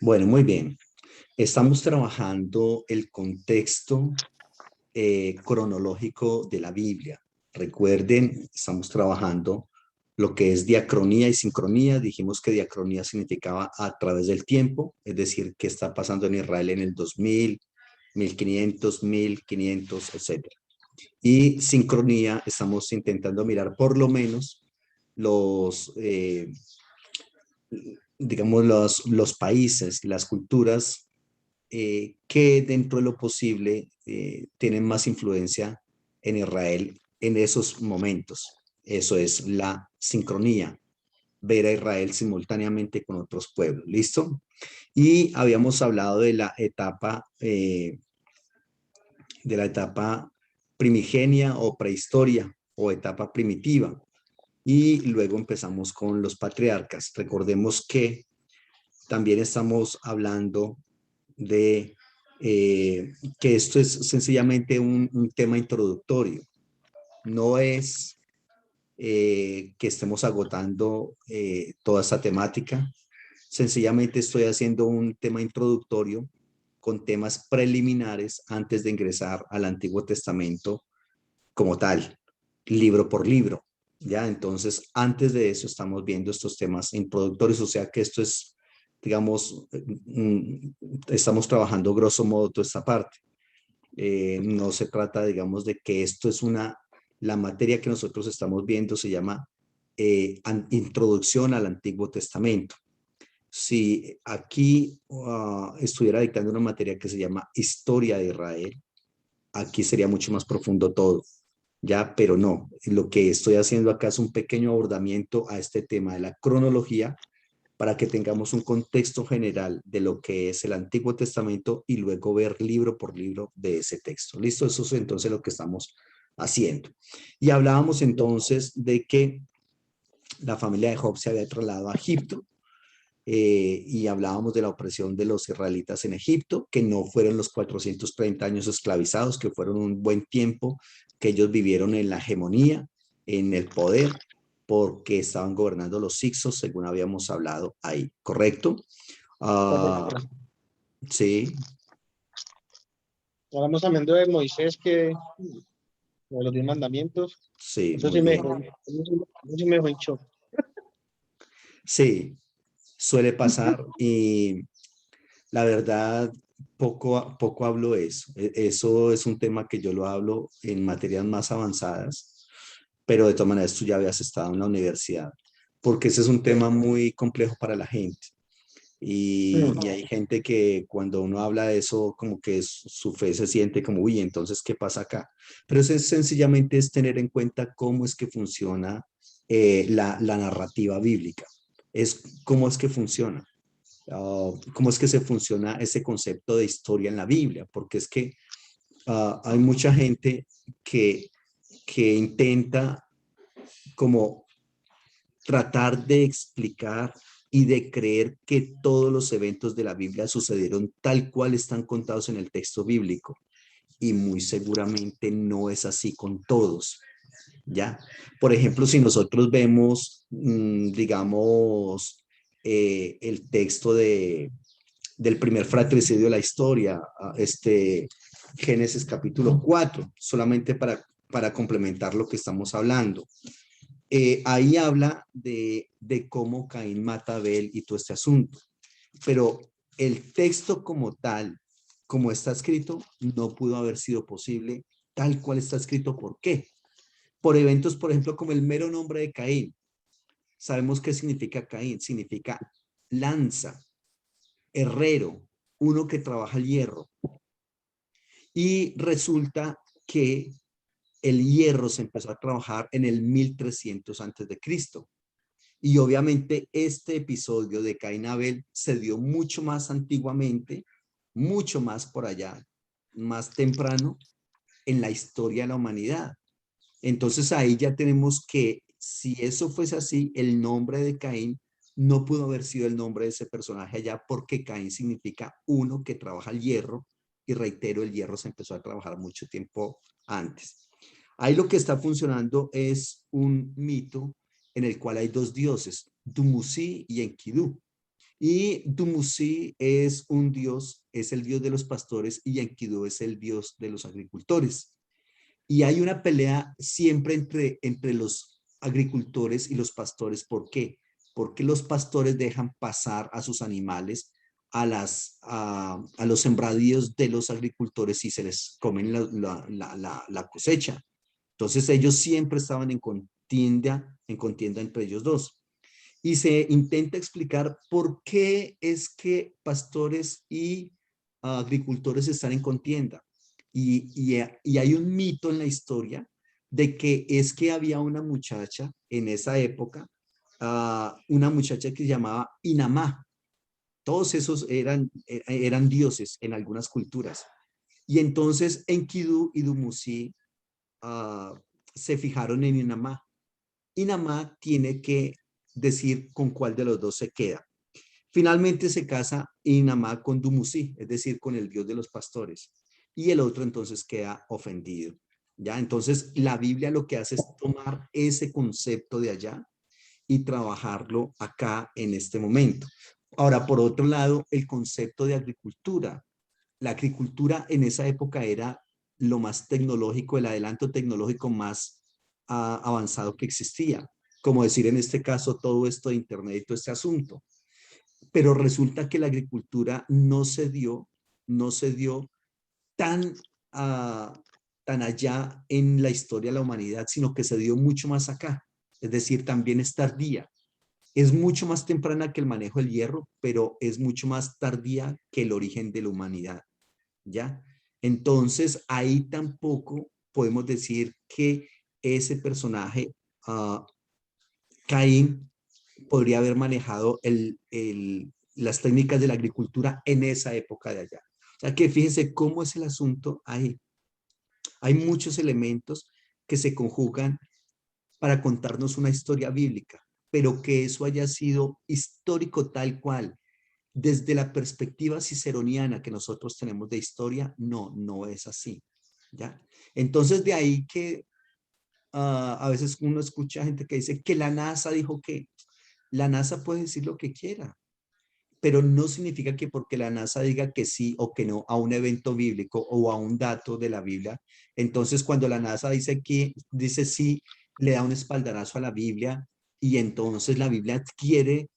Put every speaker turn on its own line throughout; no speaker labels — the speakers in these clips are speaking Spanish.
Bueno, muy bien. Estamos trabajando el contexto cronológico de la Biblia. Recuerden, estamos trabajando lo que es diacronía y sincronía. Dijimos que diacronía significaba a través del tiempo, es decir, qué está pasando en Israel en el 2000, 1500, 1500, etcétera. Y sincronía, estamos intentando mirar por lo menos los, digamos, los países, las culturas que dentro de lo posible tienen más influencia en Israel en esos momentos. Eso es la sincronía, ver a Israel simultáneamente con otros pueblos. ¿Listo? Y habíamos hablado de la etapa primigenia o prehistoria o etapa primitiva. Y luego empezamos con los patriarcas. Recordemos que también estamos hablando de que esto es sencillamente un tema introductorio. No es que estemos agotando toda esta temática. Sencillamente estoy haciendo un tema introductorio con temas preliminares antes de ingresar al Antiguo Testamento como tal, libro por libro. ¿Ya? Entonces, antes de eso estamos viendo estos temas introductorios, o sea que esto es, digamos, estamos trabajando grosso modo toda esta parte. No se trata, digamos, de que esto es la materia que nosotros estamos viendo se llama Introducción al Antiguo Testamento. Si aquí estuviera dictando una materia que se llama Historia de Israel, aquí sería mucho más profundo todo, ¿ya? Pero no, lo que estoy haciendo acá es un pequeño abordamiento a este tema de la cronología para que tengamos un contexto general de lo que es el Antiguo Testamento y luego ver libro por libro de ese texto. ¿Listo? Eso es entonces lo que estamos haciendo. Y hablábamos entonces de que la familia de Job se había trasladado a Egipto y hablábamos de la opresión de los israelitas en Egipto, que no fueron los 430 años esclavizados, que fueron un buen tiempo que ellos vivieron en la hegemonía, en el poder, porque estaban gobernando los Hicsos, según habíamos hablado ahí, ¿correcto?
Correcto.
Sí,
Hablamos también de Moisés, de los 10 mandamientos.
sí,
Eso
muy
sí me
bien.
dejó, eso sí me dejó en shock.
Sí, suele pasar y la verdad, poco hablo eso. Eso es un tema que yo lo hablo en materias más avanzadas, pero de todas maneras tú ya habías estado en la universidad, porque ese es un tema muy complejo para la gente. Y hay gente que cuando uno habla de eso, como que su fe se siente como, uy, entonces, ¿qué pasa acá? Pero eso es sencillamente es tener en cuenta cómo es que funciona la narrativa bíblica. Es cómo es que funciona. Cómo es que se funciona ese concepto de historia en la Biblia, porque es que hay mucha gente que, que intenta como tratar de explicar y de creer que todos los eventos de la Biblia sucedieron tal cual están contados en el texto bíblico. Y muy seguramente no es así con todos, ¿ya? Por ejemplo, si nosotros vemos, digamos, el texto del primer fratricidio de la historia, Génesis capítulo 4, solamente para complementar lo que estamos hablando. Ahí habla de cómo Caín mata a Abel y todo este asunto, pero el texto como tal, como está escrito, no pudo haber sido posible tal cual está escrito. ¿Por qué? Por eventos, por ejemplo, como el mero nombre de Caín. Sabemos qué significa Caín, significa lanza, herrero, uno que trabaja el hierro. Y resulta que el hierro se empezó a trabajar en el 1300 antes de Cristo. Y obviamente este episodio de Caín y Abel se dio mucho más antiguamente, mucho más por allá, más temprano en la historia de la humanidad. Entonces ahí ya tenemos que si eso fuese así, el nombre de Caín no pudo haber sido el nombre de ese personaje allá porque Caín significa uno que trabaja el hierro y reitero, el hierro se empezó a trabajar mucho tiempo antes. Ahí lo que está funcionando es un mito en el cual hay dos dioses, Dumuzi y Enkidu. Y Dumuzi es un dios, es el dios de los pastores y Enkidu es el dios de los agricultores. Y hay una pelea siempre entre los agricultores y los pastores. ¿Por qué? Porque los pastores dejan pasar a sus animales a los sembradíos de los agricultores y se les comen la cosecha. Entonces ellos siempre estaban en contienda entre ellos dos. Y se intenta explicar por qué es que pastores y agricultores están en contienda. Y hay un mito en la historia de que es que había una muchacha en esa época, una muchacha que se llamaba Inamá. Todos esos eran dioses en algunas culturas. Y entonces Enkidu y Dumuzi uh, se fijaron en Inamá. Inamá tiene que decir con cuál de los dos se queda. Finalmente se casa Inamá con Dumuzi, es decir, con el dios de los pastores. Y el otro entonces queda ofendido. ¿Ya? Entonces la Biblia lo que hace es tomar ese concepto de allá y trabajarlo acá en este momento. Ahora, por otro lado, el concepto de agricultura. La agricultura en esa época era lo más tecnológico, el adelanto tecnológico más avanzado que existía. Como decir en este caso todo esto de Internet y todo este asunto. Pero resulta que la agricultura no se dio tan, uh, tan allá en la historia de la humanidad, sino que se dio mucho más acá. Es decir, también es tardía. Es mucho más temprana que el manejo del hierro, pero es mucho más tardía que el origen de la humanidad. ¿Ya? Entonces, ahí tampoco podemos decir que ese personaje, Caín, podría haber manejado las técnicas de la agricultura en esa época de allá. O sea que fíjense cómo es el asunto ahí. Hay muchos elementos que se conjugan para contarnos una historia bíblica, pero que eso haya sido histórico tal cual, desde la perspectiva ciceroniana que nosotros tenemos de historia, no, no es así. ¿Ya? Entonces de ahí que a veces uno escucha gente que dice que la NASA dijo que la NASA puede decir lo que quiera, pero no significa que porque la NASA diga que sí o que no a un evento bíblico o a un dato de la Biblia, entonces cuando la NASA dice sí, le da un espaldarazo a la Biblia y entonces la Biblia adquiere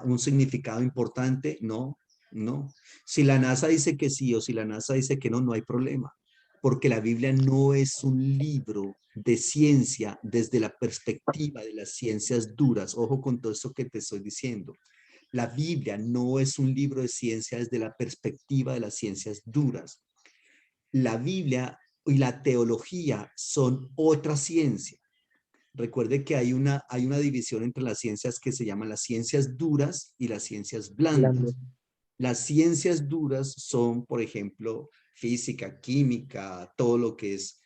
un significado importante. No, no. Si la NASA dice que sí o si la NASA dice que no, no hay problema, porque la Biblia no es un libro de ciencia desde la perspectiva de las ciencias duras. Ojo con todo esto que te estoy diciendo. La Biblia no es un libro de ciencia desde la perspectiva de las ciencias duras. La Biblia y la teología son otra ciencia. Recuerde que hay una división entre las ciencias que se llaman las ciencias duras y las ciencias
Blando.
blandas. Las ciencias duras son, por ejemplo, física, química, todo lo que es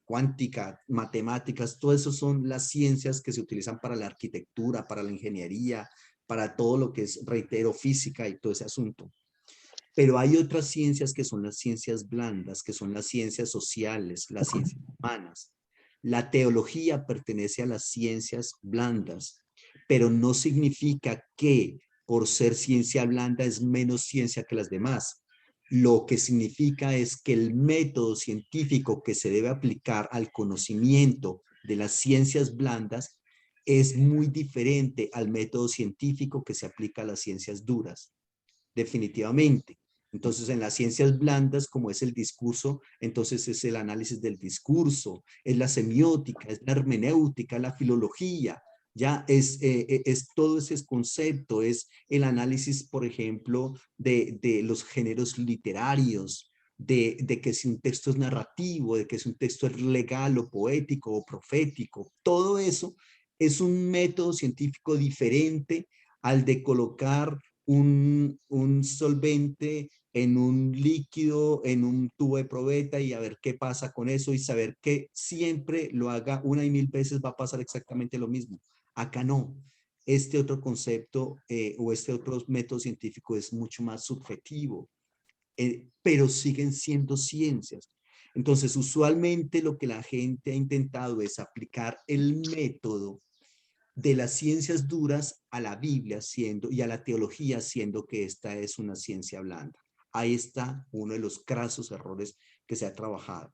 cuántica, matemáticas, todo eso son las ciencias que se utilizan para la arquitectura, para la ingeniería, para todo lo que es, reitero, física y todo ese asunto. Pero hay otras ciencias que son las ciencias blandas, que son las ciencias sociales, las ciencias humanas. La teología pertenece a las ciencias blandas, pero no significa que por ser ciencia blanda es menos ciencia que las demás. Lo que significa es que el método científico que se debe aplicar al conocimiento de las ciencias blandas es muy diferente al método científico que se aplica a las ciencias duras, definitivamente. Entonces, en las ciencias blandas, como es el discurso, entonces es el análisis del discurso, es la semiótica, es la hermenéutica, la filología, ya es todo ese concepto, es el análisis, por ejemplo, de los géneros literarios, de que si un texto es narrativo, de que si un texto es legal o poético o profético, todo eso es un método científico diferente al de colocar un solvente en un líquido, en un tubo de probeta y a ver qué pasa con eso y saber que siempre lo haga una y mil veces va a pasar exactamente lo mismo. Acá no. Este otro concepto o este otro método científico es mucho más subjetivo, pero siguen siendo ciencias. Entonces, usualmente lo que la gente ha intentado es aplicar el método de las ciencias duras a la Biblia siendo, y a la teología siendo que esta es una ciencia blanda. Ahí está uno de los crasos errores que se ha trabajado.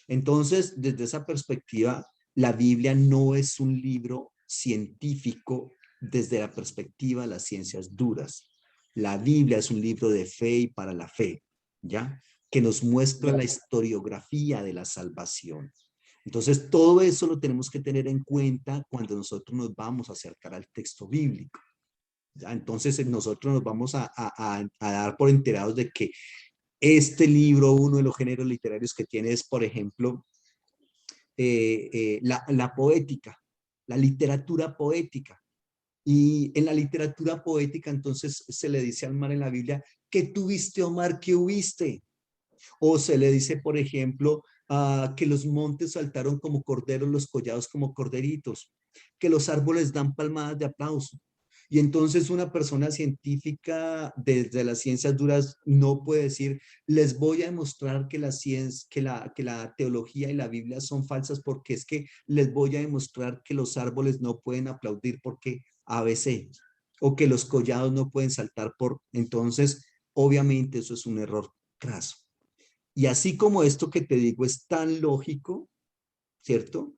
Entonces, desde esa perspectiva, la Biblia no es un libro científico desde la perspectiva de las ciencias duras. La Biblia es un libro de fe y para la fe, ¿ya? Que nos muestra
Ya.
la historiografía de la salvación. Entonces, todo eso lo tenemos que tener en cuenta cuando nosotros nos vamos a acercar al texto bíblico. ¿Ya? Entonces, nosotros nos vamos a dar por enterados de que este libro, uno de los géneros literarios que tiene es, por ejemplo, la poética, la literatura poética. Y en la literatura poética, entonces, se le dice al mar en la Biblia, ¿qué tuviste, oh mar, qué hubiste? O se le dice, por ejemplo, que los montes saltaron como corderos, los collados como corderitos, que los árboles dan palmadas de aplauso. Y entonces una persona científica desde las ciencias duras no puede decir, les voy a demostrar que la ciencia, que la teología y la Biblia son falsas porque es que les voy a demostrar que los árboles no pueden aplaudir porque ABC, o que los collados no pueden saltar por, entonces, obviamente eso es un error craso. Y así como esto que te digo es tan lógico, ¿cierto?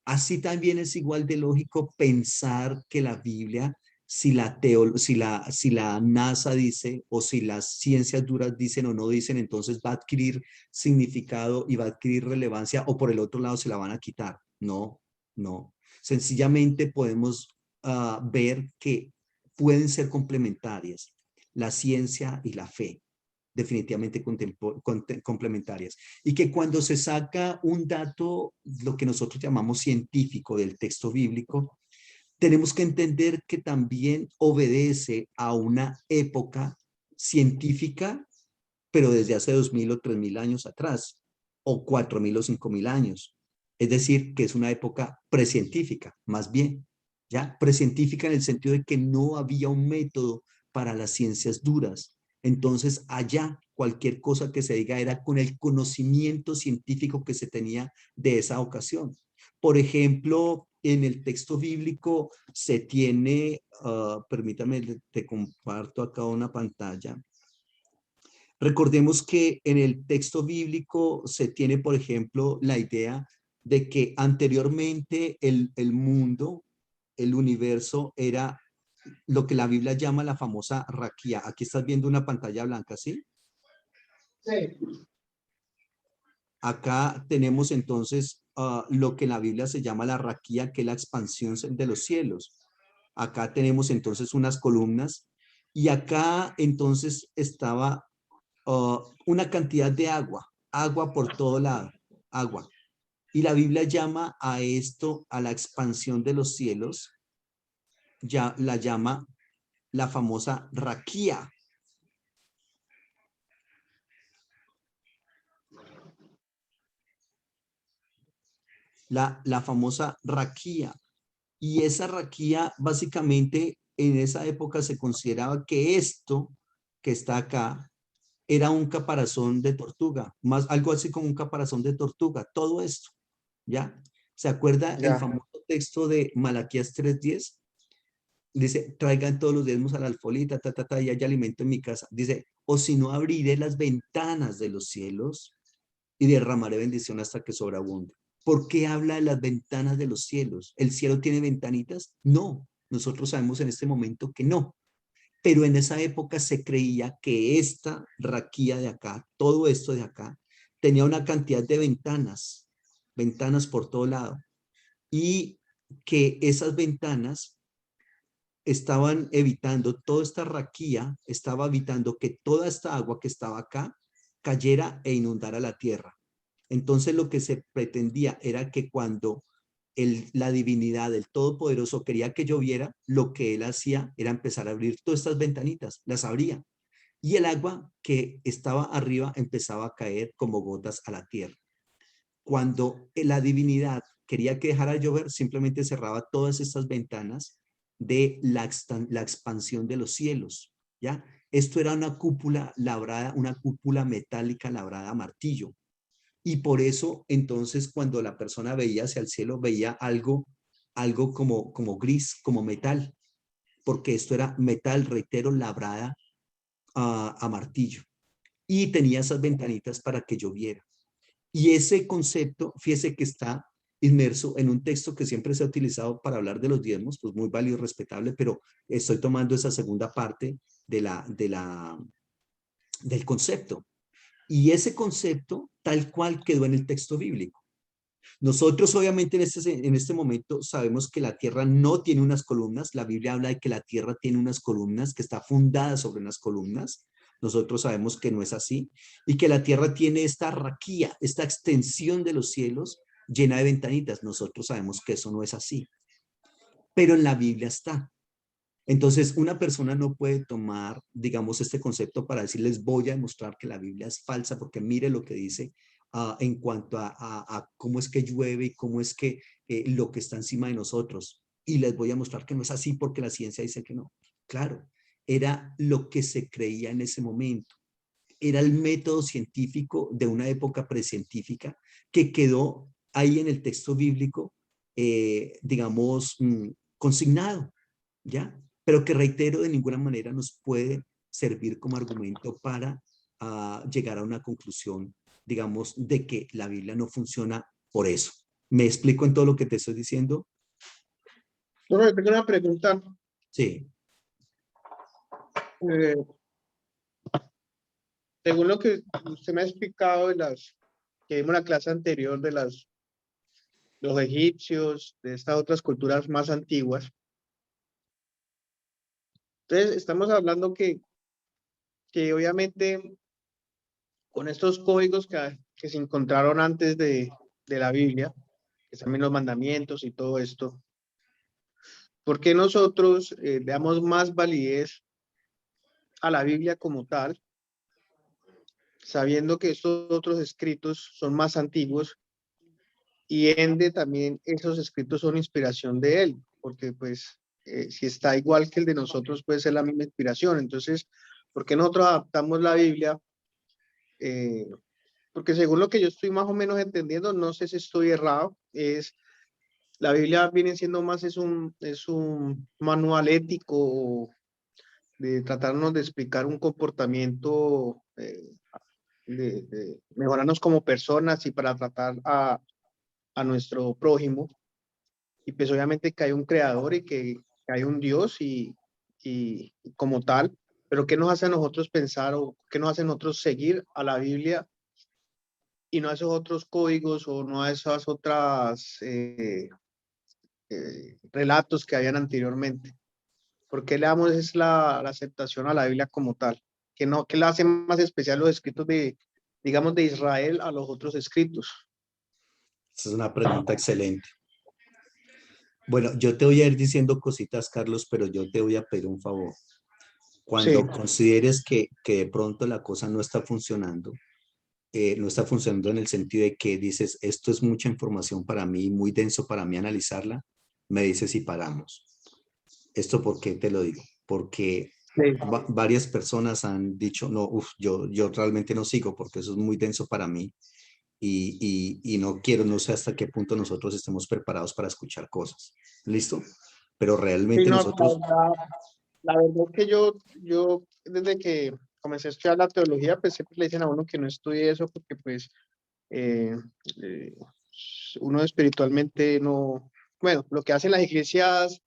Así también es igual de lógico pensar que la Biblia, si la NASA dice o si las ciencias duras dicen o no dicen, entonces va a adquirir significado y va a adquirir relevancia o por el otro lado se la van a quitar. No, no. Sencillamente podemos ver que pueden ser complementarias la ciencia y la fe definitivamente complementarias. Y que cuando se saca un dato, lo que nosotros llamamos científico del texto bíblico, tenemos que entender que también obedece a una época científica, pero desde hace 2000 o 3000 años atrás, o 4000 o 5000 años. Es decir, que es una época precientífica, más bien, ¿ya? Precientífica en el sentido de que no había un método para las ciencias duras. Entonces, allá cualquier cosa que se diga era con el conocimiento científico que se tenía de esa ocasión. Por ejemplo, en el texto bíblico se tiene, permítame, te comparto acá una pantalla. Recordemos que en el texto bíblico se tiene, por ejemplo, la idea de que anteriormente el mundo, el universo, era lo que la Biblia llama la famosa raquía. Aquí estás viendo una pantalla blanca, ¿sí?
Sí.
Acá tenemos entonces lo que en la Biblia se llama la raquía, que es la expansión de los cielos. Acá tenemos entonces unas columnas y acá entonces estaba una cantidad de agua, agua por todo lado, agua. Y la Biblia llama a esto, a la expansión de los cielos, ya la llama la famosa raquía. La famosa raquía. Y esa raquía, básicamente, en esa época se consideraba que esto que está acá era un caparazón de tortuga, más algo así como un caparazón de tortuga, todo esto, ¿ya? ¿Se acuerda el
Ya.
famoso texto de Malaquías 3:10? Dice, traigan todos los diezmos a la alfolí, y haya alimento en mi casa. Dice, o si no, abriré las ventanas de los cielos y derramaré bendición hasta que sobreabunde. ¿Por qué habla de las ventanas de los cielos? ¿El cielo tiene ventanitas? No, nosotros sabemos en este momento que no. Pero en esa época se creía que esta raquía de acá, todo esto de acá, tenía una cantidad de ventanas, ventanas por todo lado, y que esas ventanas estaban evitando, toda esta raquía estaba evitando que toda esta agua que estaba acá cayera e inundara la tierra. Entonces lo que se pretendía era que cuando la divinidad, el Todopoderoso quería que lloviera, lo que él hacía era empezar a abrir todas estas ventanitas, las abría. Y el agua que estaba arriba empezaba a caer como gotas a la tierra. Cuando la divinidad quería que dejara de llover, simplemente cerraba todas estas ventanas de la expansión de los cielos, ¿ya? Esto era una cúpula labrada, una cúpula metálica labrada a martillo. Y por eso, entonces, cuando la persona veía hacia el cielo, veía algo algo como gris, como metal, porque esto era metal, reitero, labrada a martillo. Y tenía esas ventanitas para que lloviera. Y ese concepto, fíjese que está inmerso en un texto que siempre se ha utilizado para hablar de los diezmos, pues muy válido y respetable, pero estoy tomando esa segunda parte del concepto. Y ese concepto tal cual quedó en el texto bíblico. Nosotros obviamente en este momento sabemos que la tierra no tiene unas columnas. La Biblia habla de que la tierra tiene unas columnas, que está fundada sobre unas columnas. Nosotros sabemos que no es así y que la tierra tiene esta raquía, esta extensión de los cielos llena de ventanitas. Nosotros sabemos que eso no es así, pero en la Biblia está. Entonces, una persona no puede tomar, digamos, este concepto para decirles voy a demostrar que la Biblia es falsa, porque mire lo que dice en cuanto a cómo es que llueve y cómo es que lo que está encima de nosotros. Y les voy a mostrar que no es así porque la ciencia dice que no. Claro, era lo que se creía en ese momento. Era el método científico de una época precientífica que quedó ahí en el texto bíblico, digamos, consignado, ¿ya? Pero que reitero, de ninguna manera nos puede servir como argumento para llegar a una conclusión, digamos, de que la Biblia no funciona por eso. ¿Me explico en todo lo que te estoy diciendo?
Bueno, tengo una pregunta.
Sí.
Eh, según lo que usted me ha explicado de las que vimos en la clase anterior de los egipcios, de estas otras culturas más antiguas. Entonces, estamos hablando que obviamente con estos códigos que se encontraron antes de la Biblia, que también los mandamientos y todo esto, ¿por qué nosotros damos más validez a la Biblia como tal, sabiendo que estos otros escritos son más antiguos y ende también esos escritos son inspiración de él? Porque pues si está igual que el de nosotros puede ser la misma inspiración. Entonces, ¿por qué nosotros adaptamos la Biblia? Eh, porque según lo que yo estoy más o menos entendiendo, no sé si estoy errado, es la Biblia viene siendo más, es un manual ético de tratarnos de explicar un comportamiento, de mejorarnos como personas y para tratar a nuestro prójimo. Y pues obviamente que hay un creador y que hay un Dios y como tal, pero ¿qué nos hace a nosotros pensar o qué nos hace a nosotros seguir a la Biblia y no a esos otros códigos o no a esas otras relatos que habían anteriormente? ¿Por qué le damos es la aceptación a la Biblia como tal? ¿Qué, no, qué le hace más especial los escritos de, digamos, de Israel a los otros escritos?
Esa es una pregunta excelente. Bueno, yo te voy a ir diciendo cositas, Carlos, pero yo te voy a pedir un favor.
Sí,
Cuando consideres que de pronto la cosa no está funcionando en el sentido de que dices, esto es mucha información para mí, muy denso para mí analizarla, me dices y paramos. ¿Esto por qué te lo digo? Porque
sí.
varias personas han dicho, no, yo realmente no sigo porque eso es muy denso para mí y no quiero, no sé hasta qué punto nosotros estemos preparados para escuchar cosas. ¿Listo? Pero
Sí,
realmente
no,
nosotros,
la verdad es que yo desde que comencé a estudiar la teología, pues siempre le dicen a uno que no estudie eso porque pues eh, eh, uno espiritualmente no, bueno, lo que hacen las iglesias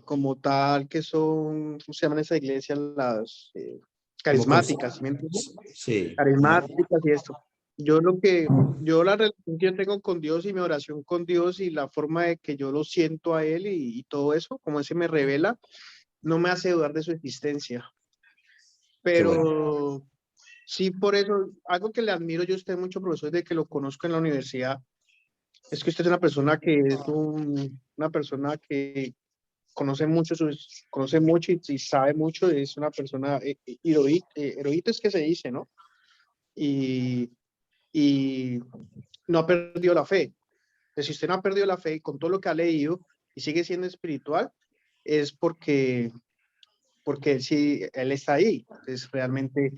como tal, que son, ¿cómo se llaman esas iglesias? Las
como
carismáticas, ¿sí me entiendes?
sí, como,
Carismáticas y esto. Yo la relación que yo tengo con Dios y mi oración con Dios y la forma de que yo lo siento a Él y todo eso, como ese me revela, no me hace dudar de su existencia.
qué bueno,
Pero sí, por eso, algo que le admiro yo a usted mucho, profesor, de que lo conozco en la universidad, es que usted es una persona que es una persona que conoce mucho y sabe mucho, es una persona erudita es que se dice, ¿no? Y, y no ha perdido la fe. Entonces, si usted no ha perdido la fe con todo lo que ha leído y sigue siendo espiritual, es porque él sí, él está ahí. Entonces, realmente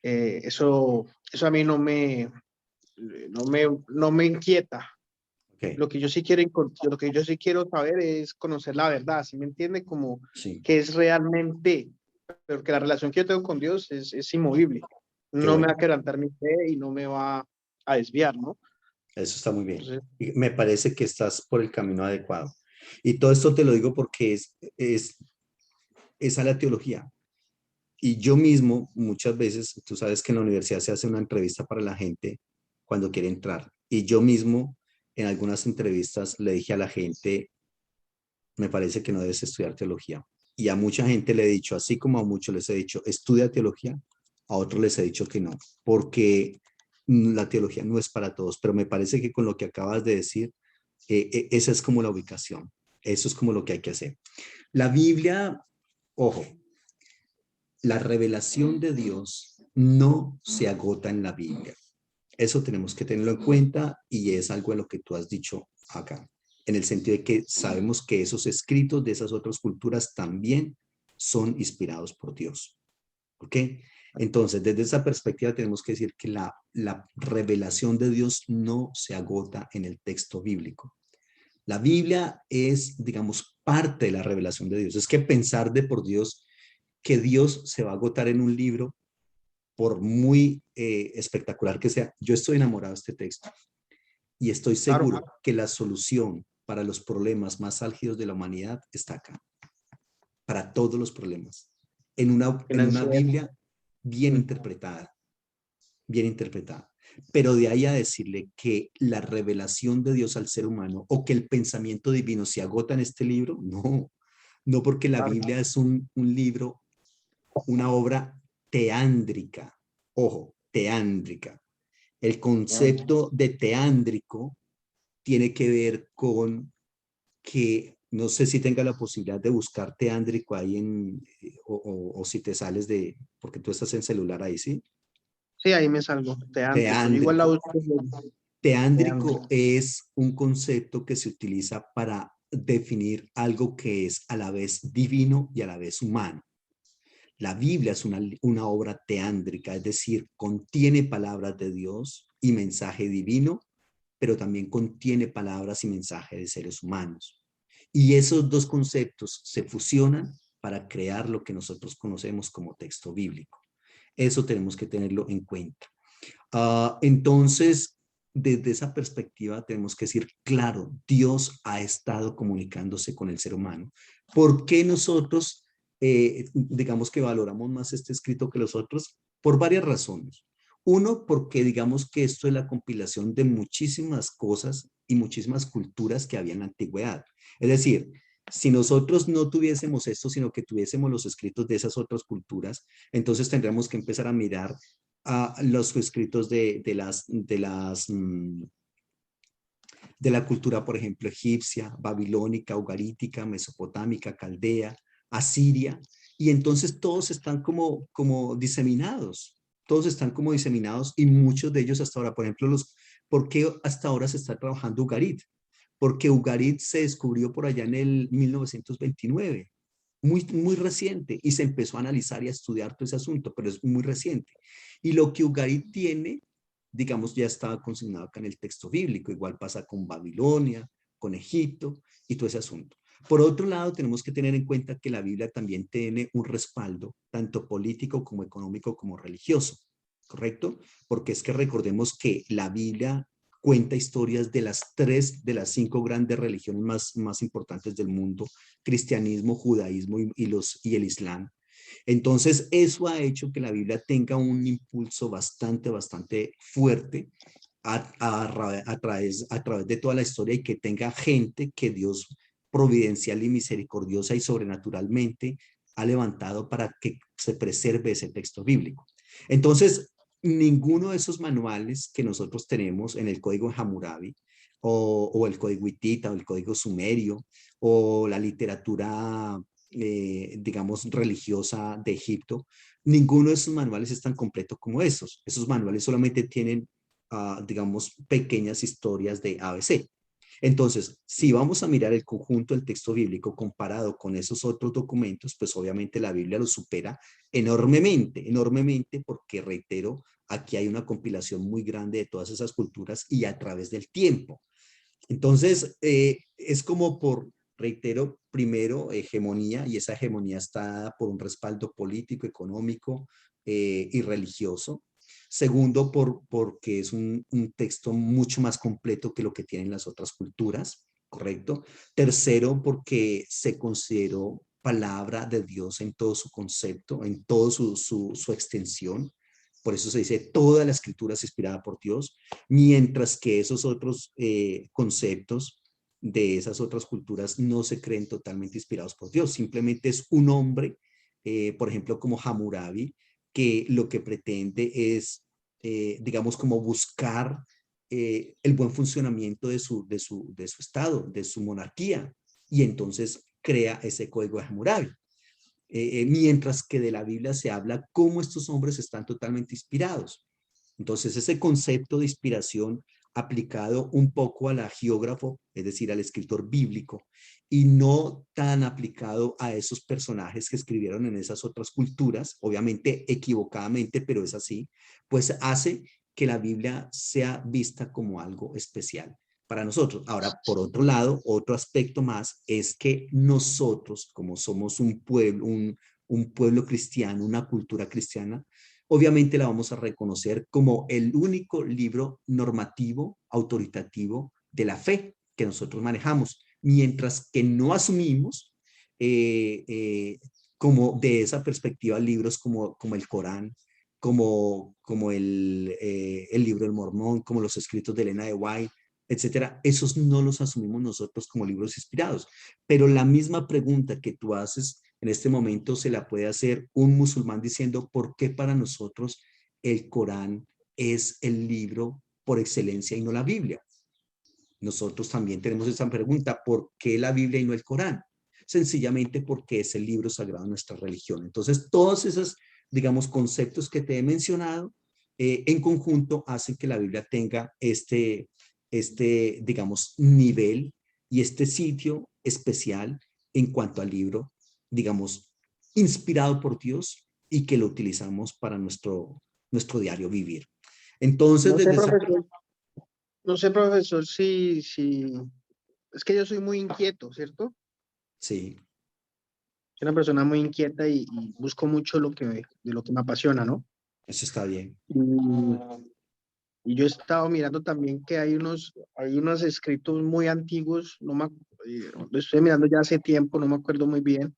eso a mí no me inquieta.
Ok,
Lo que yo sí quiero, lo que yo sí quiero saber es conocer la verdad, ¿sí me entiende? Como
sí,
qué es realmente, pero que la relación que yo tengo con Dios es inmovible.
qué
No me va
bueno.
a quebrantar mi fe y no me va a desviar, ¿no?
Eso está muy bien.
Entonces,
Y me parece que estás por el camino adecuado. Y todo esto te lo digo porque es a la teología. Y yo mismo, muchas veces, tú sabes que en la universidad se hace una entrevista para la gente cuando quiere entrar. Y yo mismo, en algunas entrevistas, le dije a la gente, me parece que no debes estudiar teología. Y a mucha gente le he dicho, así como a muchos les he dicho, estudia teología, a otros les he dicho que no, porque la teología no es para todos. Pero me parece que con lo que acabas de decir, esa es como la ubicación. Eso es como lo que hay que hacer. La Biblia, ojo, la revelación de Dios no se agota en la Biblia. Eso tenemos que tenerlo en cuenta y es algo de lo que tú has dicho acá, en el sentido de que sabemos que esos escritos de esas otras culturas también son inspirados por Dios. ¿Ok? Entonces, desde esa perspectiva tenemos que decir que la revelación de Dios no se agota en el texto bíblico. La Biblia es, digamos, parte de la revelación de Dios. Es que pensar de por Dios que Dios se va a agotar en un libro, por muy espectacular que sea, yo estoy enamorado de este texto y estoy
claro,
seguro que la solución para los problemas más álgidos de la humanidad está acá, para todos los problemas, en una
financiero.
Biblia bien interpretada, bien interpretada. Pero de ahí a decirle que la revelación de Dios al ser humano o que el pensamiento divino se agota en este libro, no, no porque la
Claro,
Biblia es un libro, una obra teándrica, ojo, teándrica. El concepto de teándrico tiene que ver con que no sé si tenga la posibilidad de buscar teándrico ahí o si te sales de, porque tú estás en celular ahí, ¿sí?
sí, ahí me salgo, teántrico. Yo igual la
Teándrico.
busco,
Teándrico
teántrico.
es un concepto que se utiliza para definir algo que es a la vez divino y a la vez humano. La Biblia es una obra teándrica, es decir, contiene palabras de Dios y mensaje divino, pero también contiene palabras y mensaje de seres humanos. Y esos dos conceptos se fusionan para crear lo que nosotros conocemos como texto bíblico. Eso tenemos que tenerlo en cuenta. Entonces, desde esa perspectiva tenemos que decir, claro, Dios ha estado comunicándose con el ser humano. ¿Por qué nosotros, digamos que valoramos más este escrito que los otros? Por varias razones. Uno, porque digamos que esto es la compilación de muchísimas cosas y muchísimas culturas que había en la antigüedad. Es decir, si nosotros no tuviésemos esto, sino que tuviésemos los escritos de esas otras culturas, entonces tendríamos que empezar a mirar a los escritos de la cultura, por ejemplo, egipcia, babilónica, ugarítica, mesopotámica, caldea, asiria, y entonces todos están como diseminados, todos están como diseminados y muchos de ellos hasta ahora, por ejemplo, ¿por qué hasta ahora se está trabajando Ugarit? Porque Ugarit se descubrió por allá en el 1929, muy reciente, y se empezó a analizar y a estudiar todo ese asunto, pero es muy reciente. Y lo que Ugarit tiene, digamos, ya estaba consignado acá en el texto bíblico, igual pasa con Babilonia, con Egipto y todo ese asunto. Por otro lado, tenemos que tener en cuenta que la Biblia también tiene un respaldo, tanto político como económico como religioso, ¿correcto? Porque es que recordemos que la Biblia cuenta historias de las tres, de las cinco grandes religiones más importantes del mundo, cristianismo, judaísmo y el islam. Entonces, eso ha hecho que la Biblia tenga un impulso bastante fuerte a través de toda la historia y que tenga gente que Dios providencial y misericordiosa y sobrenaturalmente ha levantado para que se preserve ese texto bíblico. Entonces, ninguno de esos manuales que nosotros tenemos en el código Hammurabi o el código hitita o el código sumerio o la literatura digamos, religiosa de Egipto, ninguno de esos manuales es tan completo como esos. Esos manuales solamente tienen, digamos, pequeñas historias de ABC. Entonces, si vamos a mirar el conjunto del texto bíblico comparado con esos otros documentos, pues obviamente la Biblia lo supera enormemente, enormemente, porque reitero, aquí hay una compilación muy grande de todas esas culturas y a través del tiempo. Entonces, es como por, reitero, primero, hegemonía, y esa hegemonía está dada por un respaldo político, económico y religioso. Segundo, porque es un texto mucho más completo que lo que tienen las otras culturas, ¿correcto? Tercero, porque se consideró palabra de Dios en todo su concepto, en toda su extensión. Por eso se dice, toda la escritura es inspirada por Dios, mientras que esos otros conceptos de esas otras culturas no se creen totalmente inspirados por Dios. Simplemente es un hombre, por ejemplo, como Hammurabi, que lo que pretende es, digamos, como buscar el buen funcionamiento de su estado, de su monarquía, y entonces crea ese código de Hammurabi. Mientras que de la Biblia se habla cómo estos hombres están totalmente inspirados. Entonces, ese concepto de inspiración aplicado un poco al geógrafo, es decir, al escritor bíblico, y no tan aplicado a esos personajes que escribieron en esas otras culturas, obviamente equivocadamente, pero es así, pues hace que la Biblia sea vista como algo especial para nosotros. Ahora, por otro lado, otro aspecto más es que nosotros, como somos un pueblo, un pueblo cristiano, una cultura cristiana, obviamente la vamos a reconocer como el único libro normativo, autoritativo de la fe que nosotros manejamos, mientras que no asumimos eh, eh, como de esa perspectiva libros como el Corán, como el libro del Mormón, como los escritos de Elena de White, etcétera. Esos no los asumimos nosotros como libros inspirados. Pero la misma pregunta que tú haces en este momento se la puede hacer un musulmán diciendo por qué para nosotros el Corán es el libro por excelencia y no la Biblia. Nosotros también tenemos esa pregunta, ¿por qué la Biblia y no el Corán? Sencillamente porque es el libro sagrado de nuestra religión. Entonces, todos esos, digamos, conceptos que te he mencionado, en conjunto hacen que la Biblia tenga digamos, nivel y este sitio especial en cuanto al libro, digamos, inspirado por Dios y que lo utilizamos para nuestro diario vivir. Entonces,
No sé,
desde esa...
profesor, no sé, profesor, si, es que yo soy muy inquieto, ¿cierto?
Sí,
Soy una persona muy inquieta y busco mucho de lo que me apasiona, ¿no?
eso está bien.
Y, y yo he estado mirando también que hay unos escritos muy antiguos, lo estoy mirando ya hace tiempo, no me acuerdo muy bien,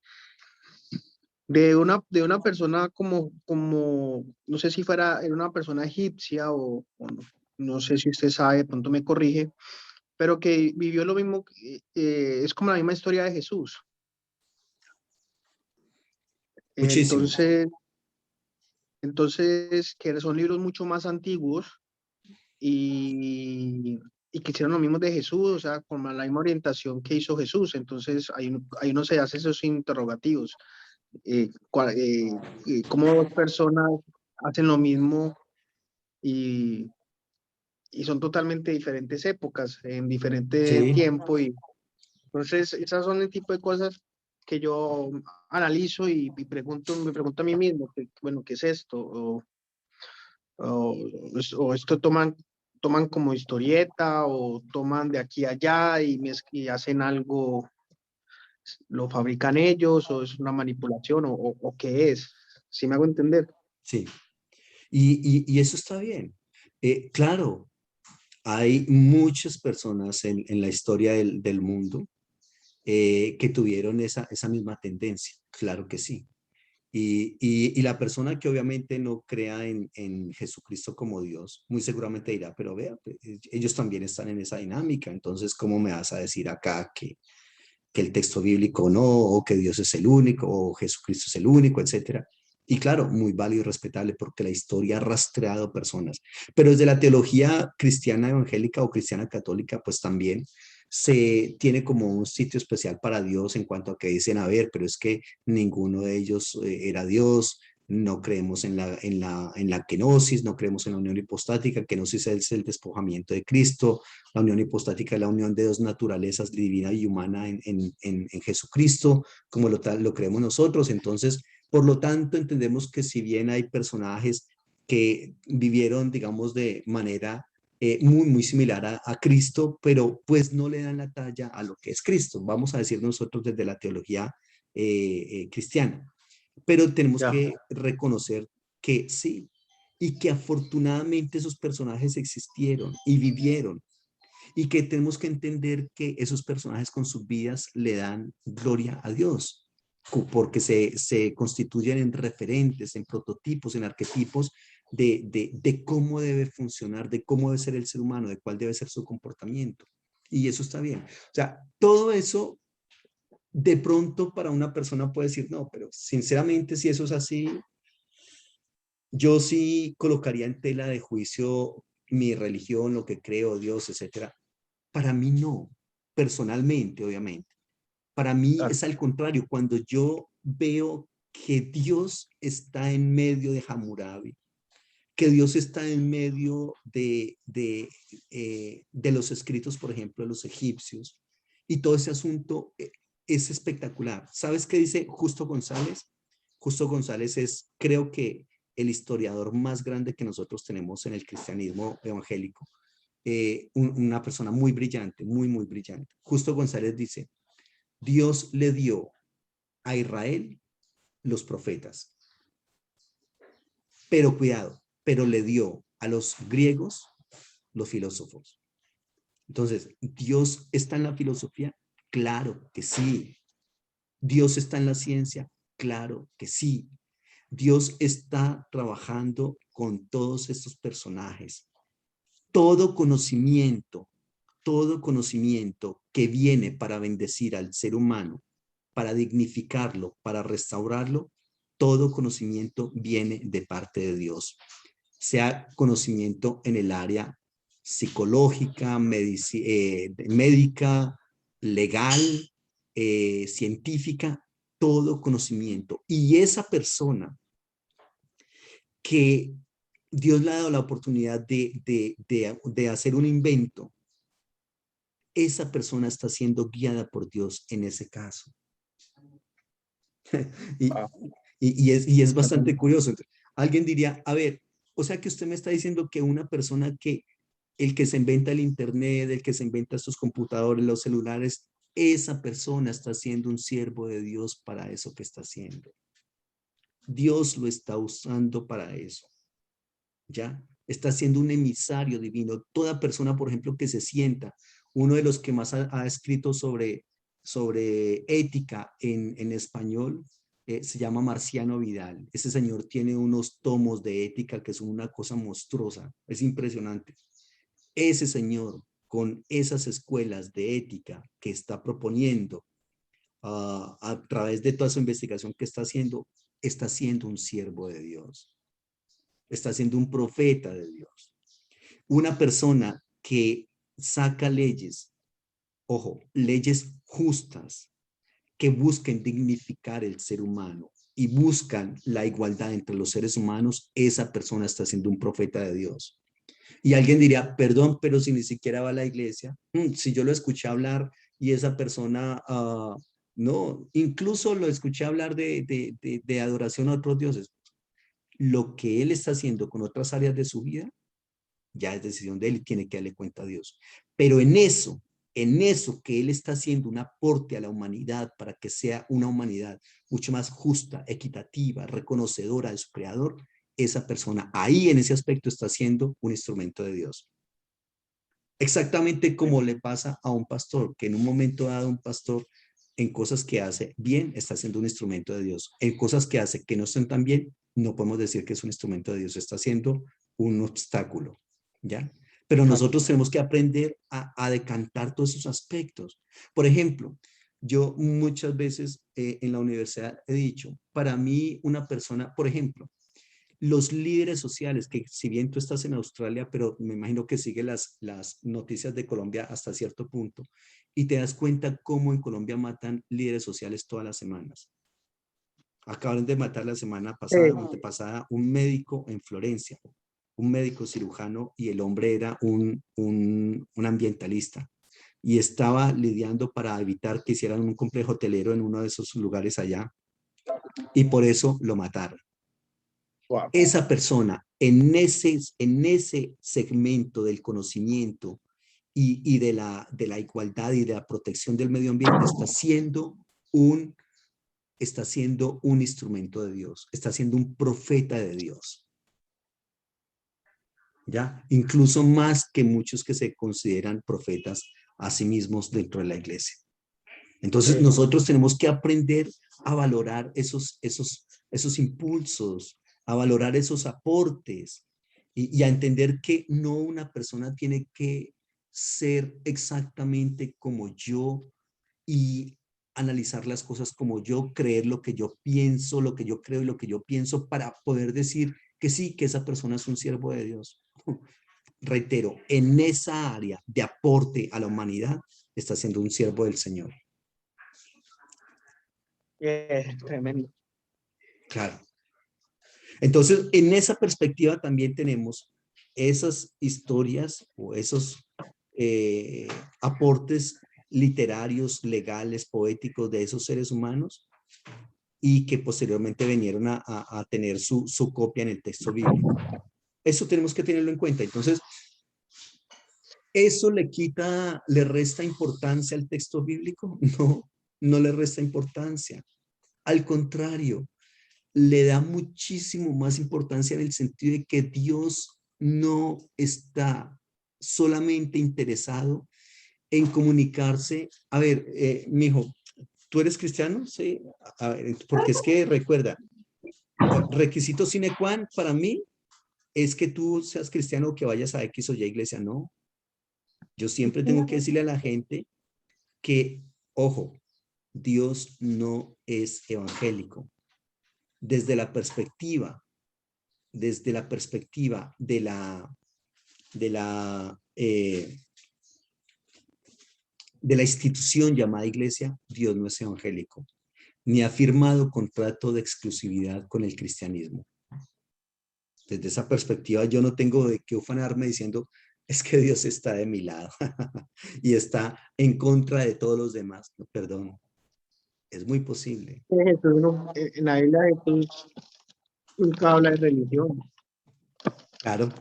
de una persona no sé si era una persona egipcia o no, no sé si usted sabe, de pronto me corrige, pero que vivió lo mismo, es como la misma historia de Jesús.
Muchísimo.
Entonces, que son libros mucho más antiguos y, y que hicieron lo mismo de Jesús, o sea, con la misma orientación que hizo Jesús. Entonces, ahí uno se hace esos interrogativos. ¿Cómo dos personas hacen lo mismo y, y son totalmente diferentes épocas, en diferente
Sí,
tiempo? Y entonces, esas son el tipo de cosas que yo analizo me pregunto a mí mismo, bueno, ¿qué es esto? O esto toman como historieta o toman de aquí a allá y hacen algo, lo fabrican ellos o es una manipulación o qué es. ¿Sí me hago entender?
sí. Y eso está bien. Claro, hay muchas personas en la historia del mundo que tuvieron esa misma tendencia. Claro que sí. Y la persona que obviamente no crea en Jesucristo como Dios, muy seguramente dirá, pero vea, pues, ellos también están en esa dinámica, entonces, ¿cómo me vas a decir acá que el texto bíblico no, o que Dios es el único, o Jesucristo es el único, etcétera? Y claro, muy válido y respetable porque la historia ha rastreado personas. Pero desde la teología cristiana evangélica o cristiana católica, pues también se tiene como un sitio especial para Dios en cuanto a que dicen, a ver, pero es que ninguno de ellos era Dios, no creemos en la kenosis, no creemos en la unión hipostática, kenosis es el despojamiento de Cristo, la unión hipostática es la unión de dos naturalezas, divina y humana, en Jesucristo, como lo creemos nosotros. Entonces, por lo tanto, entendemos que si bien hay personajes que vivieron, digamos, de manera muy similar a Cristo, pero pues no le dan la talla a lo que es Cristo. Vamos a decir nosotros desde la teología cristiana. Pero tenemos
Ya.
que reconocer que sí, y que afortunadamente esos personajes existieron y vivieron, y que tenemos que entender que esos personajes con sus vidas le dan gloria a Dios, porque se constituyen en referentes, en prototipos, en arquetipos de cómo debe funcionar, de cómo debe ser el ser humano, de cuál debe ser su comportamiento. Y eso está bien. O sea, todo eso de pronto para una persona puede decir, no, pero sinceramente si eso es así, yo sí colocaría en tela de juicio mi religión, lo que creo, Dios, etcétera. Para mí no, personalmente, obviamente. Para mí
Claro.
es al contrario, cuando yo veo que Dios está en medio de Hammurabi, que Dios está en medio de los escritos, por ejemplo, de los egipcios, y todo ese asunto es espectacular. ¿Sabes qué dice Justo González? Justo González es, creo que, el historiador más grande que nosotros tenemos en el cristianismo evangélico. Una persona muy brillante, muy brillante. Justo González dice, Dios le dio a Israel los profetas, pero cuidado, pero le dio a los griegos los filósofos. Entonces, ¿Dios está en la filosofía? Claro que sí. ¿Dios está en la ciencia? Claro que sí. Dios está trabajando con todos estos personajes. Todo conocimiento, todo conocimiento que viene para bendecir al ser humano, para dignificarlo, para restaurarlo, todo conocimiento viene de parte de Dios. Sea conocimiento en el área psicológica, médica, legal, científica, todo conocimiento. Y esa persona que Dios le ha dado la oportunidad de hacer un invento, esa persona está siendo guiada por Dios en ese caso. y,
Ah,
y es bastante curioso. Alguien diría, a ver, o sea que usted me está diciendo que una persona que el que se inventa el internet, el que se inventa estos computadores, los celulares, esa persona está siendo un siervo de Dios para eso que está haciendo. Dios lo está usando para eso. ¿Ya? Está siendo un emisario divino. Toda persona, por ejemplo, que se sienta, uno de los que más ha escrito sobre ética en español, se llama Marciano Vidal. Ese señor tiene unos tomos de ética que son una cosa monstruosa, es impresionante. Ese señor, con esas escuelas de ética que está proponiendo a través de toda su investigación que está siendo un siervo de Dios, está siendo un profeta de Dios. Una persona que saca leyes, ojo, leyes justas, que busquen dignificar el ser humano y buscan la igualdad entre los seres humanos, esa persona está siendo un profeta de Dios. Y alguien diría, perdón, pero si ni siquiera va a la iglesia, si yo lo escuché hablar y esa persona, no, incluso lo escuché hablar de adoración a otros dioses, lo que él está haciendo con otras áreas de su vida, ya es decisión de él y tiene que darle cuenta a Dios. Pero en eso que él está haciendo un aporte a la humanidad para que sea una humanidad mucho más justa, equitativa, reconocedora de su creador, esa persona ahí en ese aspecto está siendo un instrumento de Dios. Exactamente como le pasa a un pastor, que en un momento dado un pastor en cosas que hace bien está siendo un instrumento de Dios. En cosas que hace que no estén tan bien, no podemos decir que es un instrumento de Dios, está siendo un obstáculo, ¿ya? Pero
claro.
nosotros tenemos que aprender a decantar todos esos aspectos. Por ejemplo, yo muchas veces en la universidad he dicho, para mí una persona, por ejemplo, los líderes sociales, que si bien tú estás en Australia, pero me imagino que sigue las noticias de Colombia hasta cierto punto, y te das cuenta cómo en Colombia matan líderes sociales todas las semanas. Acaban de matar la semana pasada, antepasada, un médico en Florencia, un médico cirujano, y el hombre era un ambientalista y estaba lidiando para evitar que hicieran un complejo hotelero en uno de esos lugares allá, y por eso lo mataron.
Wow.
esa persona en ese segmento del conocimiento y de la igualdad y de la protección del medio ambiente está siendo un instrumento de Dios, está siendo un profeta de Dios. ¿Ya? Incluso más que muchos que se consideran profetas a sí mismos dentro de la iglesia. Entonces nosotros tenemos que aprender a valorar esos impulsos, a valorar esos aportes y a entender que no una persona tiene que ser exactamente como yo y analizar las cosas como yo, creer lo que yo pienso, lo que yo creo y lo que yo pienso para poder decir que sí, que esa persona es un siervo de Dios. Reitero, en esa área de aporte a la humanidad está siendo un siervo del Señor.
Tremendo.
Claro. Entonces, en esa perspectiva también tenemos esas historias o esos aportes literarios, legales, poéticos de esos seres humanos y que posteriormente vinieron a tener su copia en el texto bíblico. Eso tenemos que tenerlo en cuenta. Entonces, ¿eso le resta importancia al texto bíblico? No, no le resta importancia. Al contrario, le da muchísimo más importancia en el sentido de que Dios no está solamente interesado en comunicarse. A ver, mijo, ¿tú eres cristiano? Sí. A ver, porque es que recuerda, requisito sine qua non para mí es que tú seas cristiano o que vayas a X o Y iglesia. No, yo siempre tengo que decirle a la gente que, ojo, Dios no es evangélico. Desde la perspectiva de la institución llamada iglesia, Dios no es evangélico, ni ha firmado contrato de exclusividad con el cristianismo. Desde esa perspectiva yo no tengo de qué ufanarme diciendo, es que Dios está de mi lado y está en contra de todos los demás. No, perdón, es muy posible.
Jesús en la Biblia Jesús nunca habla de religión.
Claro,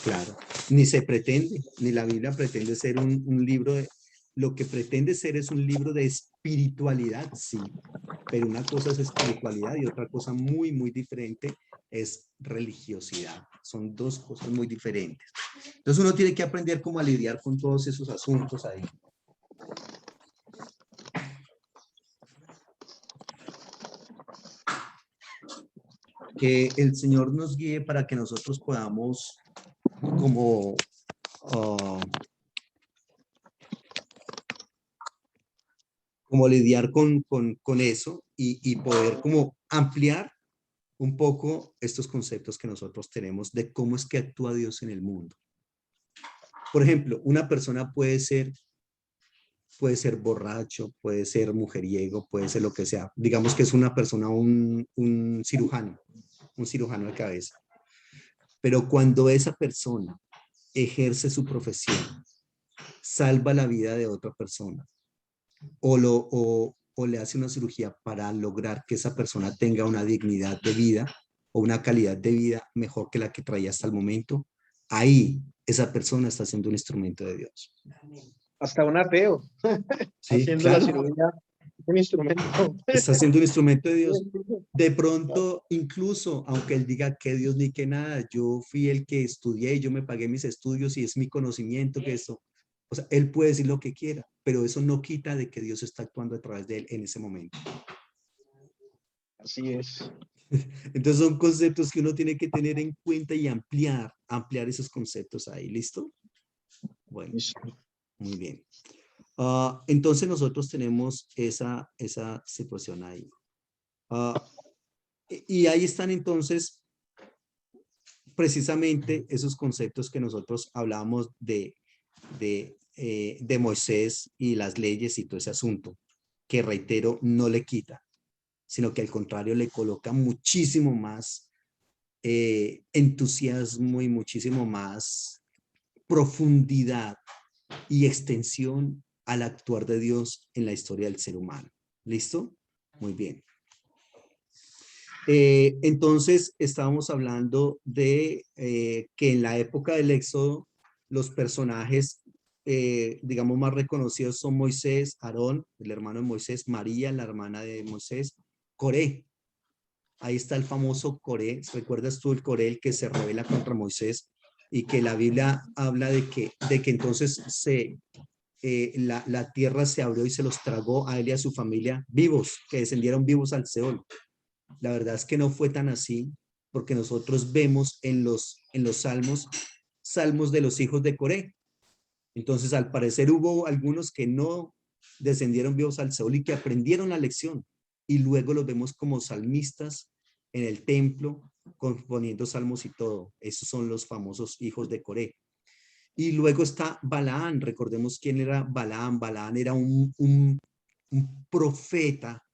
claro. Ni se pretende, ni la Biblia pretende ser un libro de... Lo que pretende ser es un libro de espiritualidad, sí, pero una cosa es espiritualidad y otra cosa muy, muy diferente es religiosidad. Son dos cosas muy diferentes. Entonces uno tiene que aprender cómo a lidiar con todos esos asuntos ahí. Que el Señor nos guíe para que nosotros podamos como como lidiar con eso y poder como ampliar un poco estos conceptos que nosotros tenemos de cómo es que actúa Dios en el mundo. Por ejemplo, una persona puede ser borracho, puede ser mujeriego, puede ser lo que sea. Digamos que es una persona, un cirujano de cabeza. Pero cuando esa persona ejerce su profesión, salva la vida de otra persona o le hace una cirugía para lograr que esa persona tenga una dignidad de vida o una calidad de vida mejor que la que traía hasta el momento, ahí esa persona está siendo un instrumento de Dios.
Hasta un ateo
Sí,
haciendo la
claro.
cirugía, un instrumento.
Está siendo un instrumento de Dios. De pronto, incluso, aunque él diga que Dios ni que nada, yo fui el que estudié, yo me pagué mis estudios y es mi conocimiento que eso, o sea, él puede decir lo que quiera, pero eso no quita de que Dios está actuando a través de él en ese momento.
Así es.
Entonces son conceptos que uno tiene que tener en cuenta y ampliar esos conceptos ahí, ¿listo? Bueno, muy bien. Entonces nosotros tenemos esa situación ahí. Y ahí están entonces precisamente esos conceptos que nosotros hablábamos de Moisés y las leyes y todo ese asunto, que reitero, no le quita, sino que al contrario le coloca muchísimo más entusiasmo y muchísimo más profundidad y extensión al actuar de Dios en la historia del ser humano. ¿Listo? Muy bien. Entonces, estábamos hablando de que en la época del Éxodo, los personajes, digamos, más reconocidos son Moisés, Aarón, el hermano de Moisés, María, la hermana de Moisés, Coré. Ahí está el famoso Coré. ¿Recuerdas tú el Coré, el que se rebela contra Moisés? Y que la Biblia habla de que entonces la tierra se abrió y se los tragó a él y a su familia vivos, que descendieron vivos al Seol. La verdad es que no fue tan así, porque nosotros vemos en los salmos de los hijos de Coré. Entonces, al parecer hubo algunos que no descendieron vivos al Seol y que aprendieron la lección. Y luego los vemos como salmistas en el templo, componiendo salmos y todo. Esos son los famosos hijos de Coré. Y luego está Balaán. Recordemos quién era Balaán. Balaán era un profeta,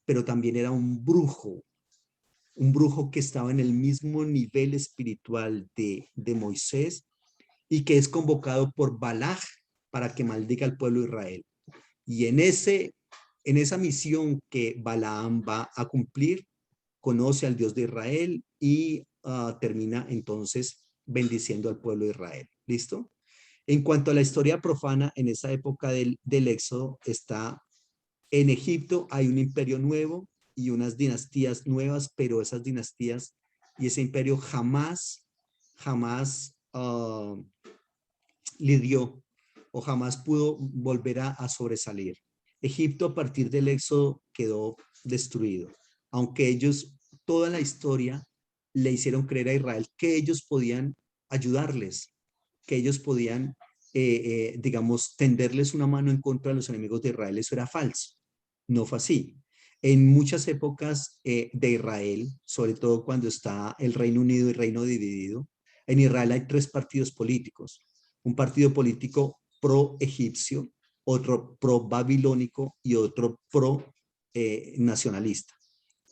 pero también era un brujo que estaba en el mismo nivel espiritual de Moisés y que es convocado por Balaj para que maldiga al pueblo de Israel. Y en esa misión que Balaam va a cumplir, conoce al Dios de Israel y termina entonces bendiciendo al pueblo de Israel. ¿Listo? En cuanto a la historia profana, en esa época del Éxodo está en Egipto hay un imperio nuevo y unas dinastías nuevas, pero esas dinastías y ese imperio jamás lidió o jamás pudo volver a sobresalir. Egipto a partir del Éxodo quedó destruido, aunque ellos, toda la historia, le hicieron creer a Israel que ellos podían ayudarles, que ellos podían, digamos, tenderles una mano en contra de los enemigos de Israel. Eso era falso, no fue así. En muchas épocas de Israel, sobre todo cuando está el Reino Unido y Reino dividido, en Israel hay tres partidos políticos: un partido político pro-egipcio, otro pro-babilónico y otro pro-nacionalista.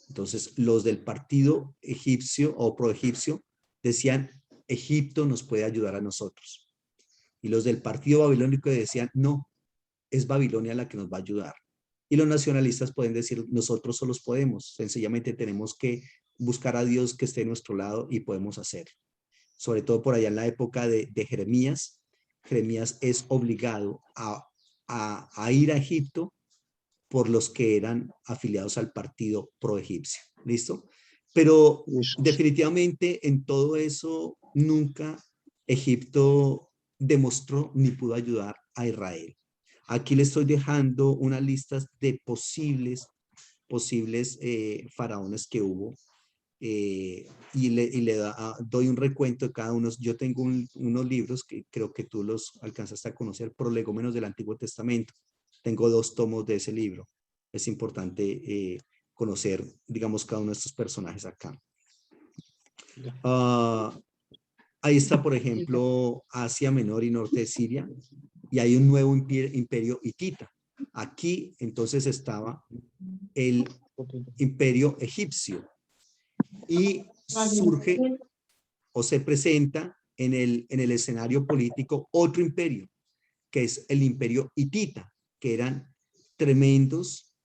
Entonces, los del partido egipcio o pro-egipcio decían, Egipto nos puede ayudar a nosotros. Y los del partido babilónico decían, no, es Babilonia la que nos va a ayudar. Y los nacionalistas pueden decir, nosotros solos podemos, sencillamente tenemos que buscar a Dios que esté a nuestro lado y podemos hacerlo. Sobre todo por allá en la época de Jeremías. Jeremías es obligado a ir a Egipto por los que eran afiliados al partido pro-egipcio. ¿Listo? Pero definitivamente en todo eso nunca Egipto demostró ni pudo ayudar a Israel. Aquí le estoy dejando unas listas de posibles faraones que hubo y le doy un recuento de cada uno. Yo tengo unos libros que creo que tú los alcanzaste a conocer, Prolegómenos del Antiguo Testamento. Tengo 2 tomos de ese libro. Es importante conocer, digamos, cada uno de estos personajes acá. Ahí está, por ejemplo, Asia Menor y norte de Siria, y hay un nuevo imperio hitita. Aquí entonces estaba el imperio egipcio y surge o se presenta en el escenario político otro imperio, que es el imperio hitita, que eran tremendos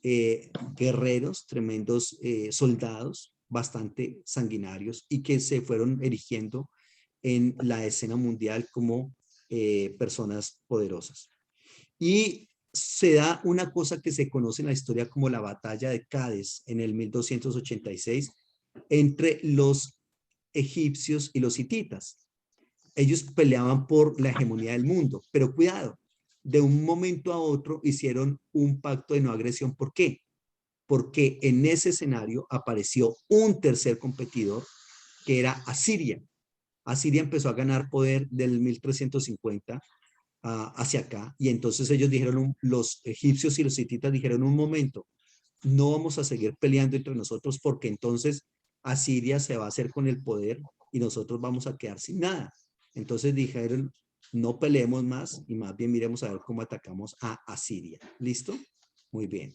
guerreros, tremendos soldados, bastante sanguinarios y que se fueron erigiendo en la escena mundial como personas poderosas. Y se da una cosa que se conoce en la historia como la batalla de Cádiz en el 1286 entre los egipcios y los hititas. Ellos peleaban por la hegemonía del mundo, pero cuidado, de un momento a otro hicieron un pacto de no agresión. ¿Por qué? Porque en ese escenario apareció un tercer competidor que era Asiria. Asiria empezó a ganar poder del 1350 hacia acá y entonces ellos dijeron, los egipcios y los hititas dijeron, un momento, no vamos a seguir peleando entre nosotros porque entonces Asiria se va a hacer con el poder y nosotros vamos a quedar sin nada. Entonces dijeron, no peleemos más y más bien miremos a ver cómo atacamos a Asiria. ¿Listo? Muy bien.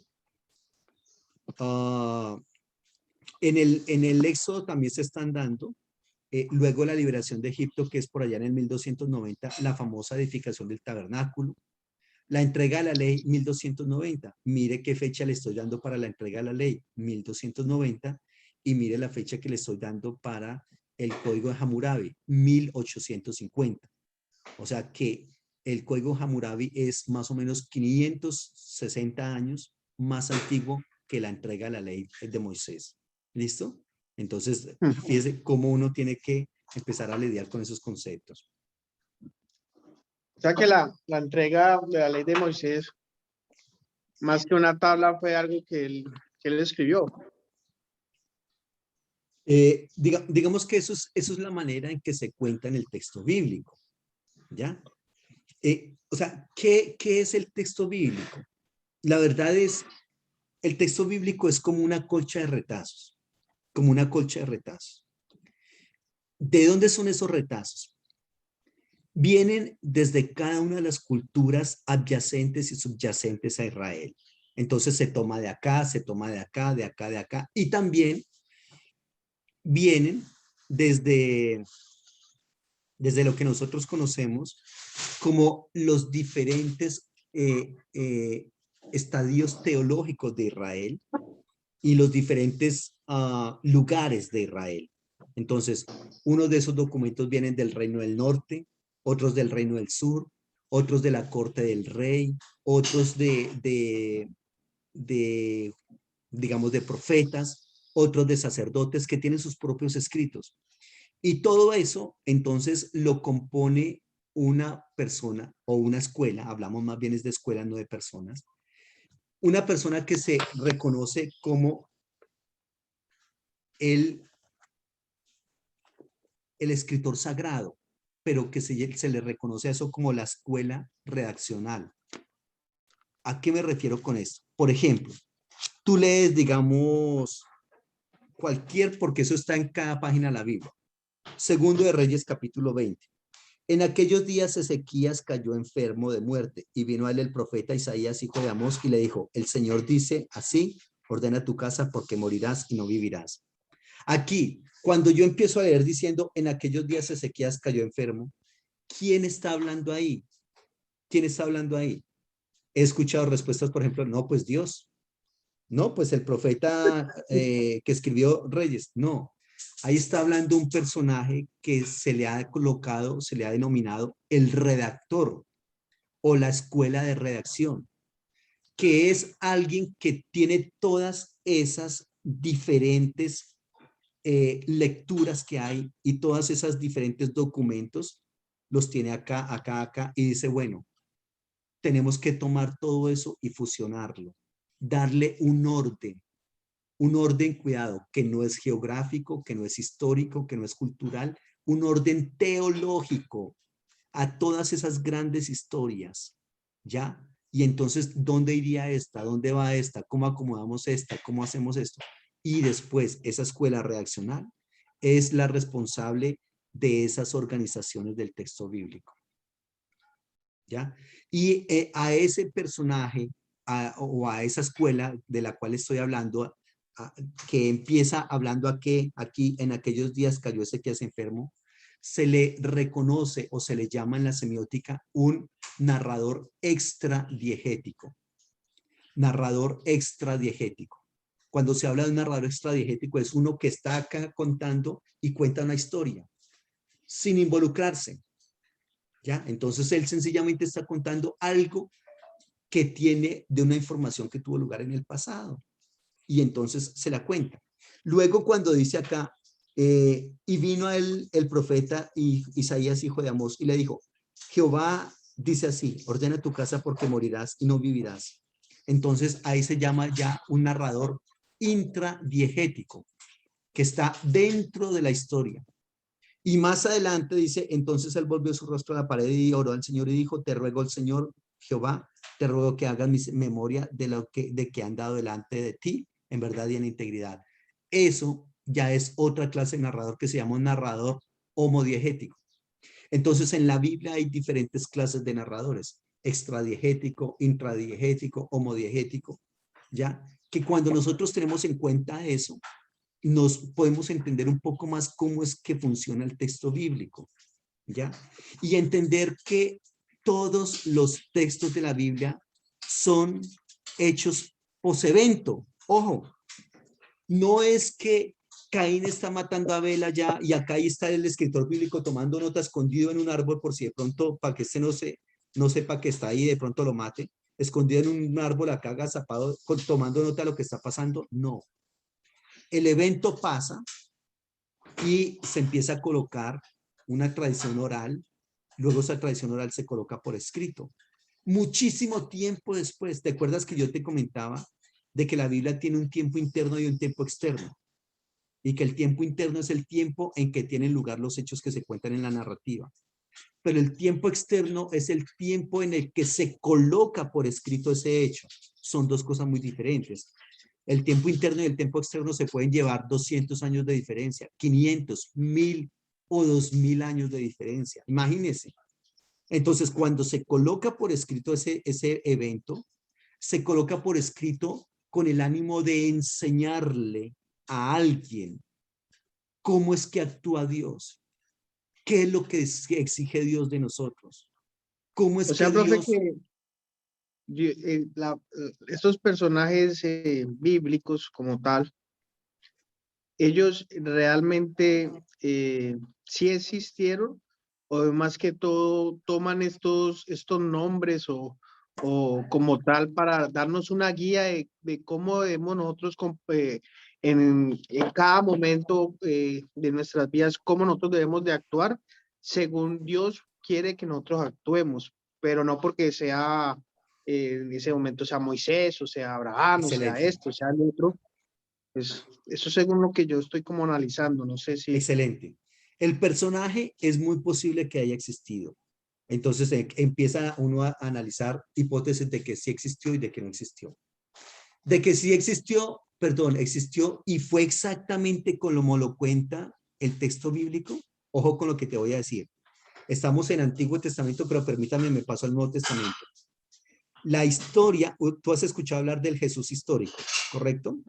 En el Éxodo también se están dando, luego la liberación de Egipto, que es por allá en el 1290, la famosa edificación del tabernáculo, la entrega de la ley 1290. Mire qué fecha le estoy dando para la entrega de la ley 1290. y mire la fecha que le estoy dando para el Código de Hammurabi, 1850. O sea que el Código de Hammurabi es más o menos 560 años más antiguo que la entrega de la ley de Moisés. ¿Listo? Entonces, fíjese cómo uno tiene que empezar a lidiar con esos conceptos.
O sea que la entrega de la ley de Moisés, más que una tabla, fue algo que él escribió.
Digamos que eso es la manera en que se cuenta en el texto bíblico, ¿ya? O sea, ¿qué es el texto bíblico? La verdad es, el texto bíblico es como una colcha de retazos, como una colcha de retazos. ¿De dónde son esos retazos? Vienen desde cada una de las culturas adyacentes y subyacentes a Israel. Entonces se toma de acá, se toma de acá, de acá, de acá, y también vienen desde lo que nosotros conocemos como los diferentes estadios teológicos de Israel y los diferentes lugares de Israel. Entonces, uno de esos documentos vienen del Reino del Norte, otros del Reino del Sur, otros de la corte del rey, otros digamos, de profetas, otros de sacerdotes que tienen sus propios escritos. Y todo eso, entonces, lo compone una persona o una escuela, hablamos más bien es de escuelas, no de personas, una persona que se reconoce como el escritor sagrado, pero que se le reconoce a eso como la escuela redaccional. ¿A qué me refiero con esto? Por ejemplo, tú lees, digamos, porque eso está en cada página de la Biblia. Segundo de Reyes, capítulo 20. En aquellos días Ezequías cayó enfermo de muerte y vino a él el profeta Isaías, hijo de Amós, y le dijo, el Señor dice así, ordena tu casa porque morirás y no vivirás. Aquí, cuando yo empiezo a leer diciendo, en aquellos días Ezequías cayó enfermo, ¿quién está hablando ahí? ¿Quién está hablando ahí? He escuchado respuestas, por ejemplo, no, pues Dios. No, pues el profeta que escribió Reyes. No, ahí está hablando un personaje que se le ha colocado, se le ha denominado el redactor o la escuela de redacción, que es alguien que tiene todas esas diferentes lecturas que hay y todas esas diferentes documentos, los tiene acá, acá, acá, y dice, bueno, tenemos que tomar todo eso y fusionarlo, darle un orden, cuidado, que no es geográfico, que no es histórico, que no es cultural, un orden teológico a todas esas grandes historias, ¿ya? Y entonces, ¿dónde iría esta? ¿Dónde va esta? ¿Cómo acomodamos esta? ¿Cómo hacemos esto? Y después, esa escuela redaccional es la responsable de esas organizaciones del texto bíblico, ¿ya? Y a ese personaje o a esa escuela de la cual estoy hablando, que empieza hablando aquí en aquellos días cayó Ezequías enfermo, se le reconoce o se le llama en la semiótica un narrador extradiegético. Narrador extradiegético. Cuando se habla de un narrador extradiegético es uno que está acá contando y cuenta una historia sin involucrarse, ¿ya? Entonces él sencillamente está contando algo que tiene de una información que tuvo lugar en el pasado y entonces se la cuenta. Luego cuando dice acá, y vino a él el profeta Isaías, hijo de Amós, y le dijo, Jehová dice así, ordena tu casa porque morirás y no vivirás. Entonces ahí se llama ya un narrador intradiegético, que está dentro de la historia. Y más adelante dice, entonces él volvió su rostro a la pared y oró al Señor y dijo, te ruego el Señor Jehová, te ruego que hagas mi memoria de que han dado delante de ti en verdad y en integridad. Eso ya es otra clase de narrador que se llama un narrador homodiegético. Entonces en la Biblia hay diferentes clases de narradores, extradiegético, intradiegético, homodiegético, ¿ya? Que cuando nosotros tenemos en cuenta eso, nos podemos entender un poco más cómo es que funciona el texto bíblico, ¿ya? Y entender que todos los textos de la Biblia son hechos post-evento. Ojo, no es que Caín está matando a Abel allá y acá ahí está el escritor bíblico tomando nota escondido en un árbol por si de pronto, para que este no sepa que está ahí y de pronto lo mate, escondido en un árbol acá agazapado, tomando nota de lo que está pasando. No. El evento pasa y se empieza a colocar una tradición oral, luego esa tradición oral se coloca por escrito. Muchísimo tiempo después, ¿te acuerdas que yo te comentaba de que la Biblia tiene un tiempo interno y un tiempo externo? Y que el tiempo interno es el tiempo en que tienen lugar los hechos que se cuentan en la narrativa. Pero el tiempo externo es el tiempo en el que se coloca por escrito ese hecho. Son dos cosas muy diferentes. El tiempo interno y el tiempo externo se pueden llevar 200 años de diferencia, 500, 1000 o 2000 años de diferencia. Imagínense. Entonces, cuando se coloca por escrito ese evento, se coloca por escrito con el ánimo de enseñarle a alguien cómo es que actúa Dios, qué es lo que exige Dios de nosotros, cómo es
O sea,
que
profe,
Dios...
que estos personajes bíblicos como tal, ellos realmente sí existieron, o más que todo toman estos nombres o como tal para darnos una guía de cómo debemos nosotros en cada momento de nuestras vidas, cómo nosotros debemos de actuar según Dios quiere que nosotros actuemos, pero no porque sea en ese momento sea Moisés, o sea Abraham, o sea
Excelente,
esto, o sea el otro. Pues eso según lo que yo estoy como analizando, no sé si...
excelente. El personaje es muy posible que haya existido. Entonces empieza uno a analizar hipótesis de que sí existió y de que no existió. De que sí existió, perdón, existió y fue exactamente como lo cuenta el texto bíblico. Ojo con lo que te voy a decir. Estamos en Antiguo Testamento, pero permítame, me paso al Nuevo Testamento. La historia, tú has escuchado hablar del Jesús histórico, ¿correcto?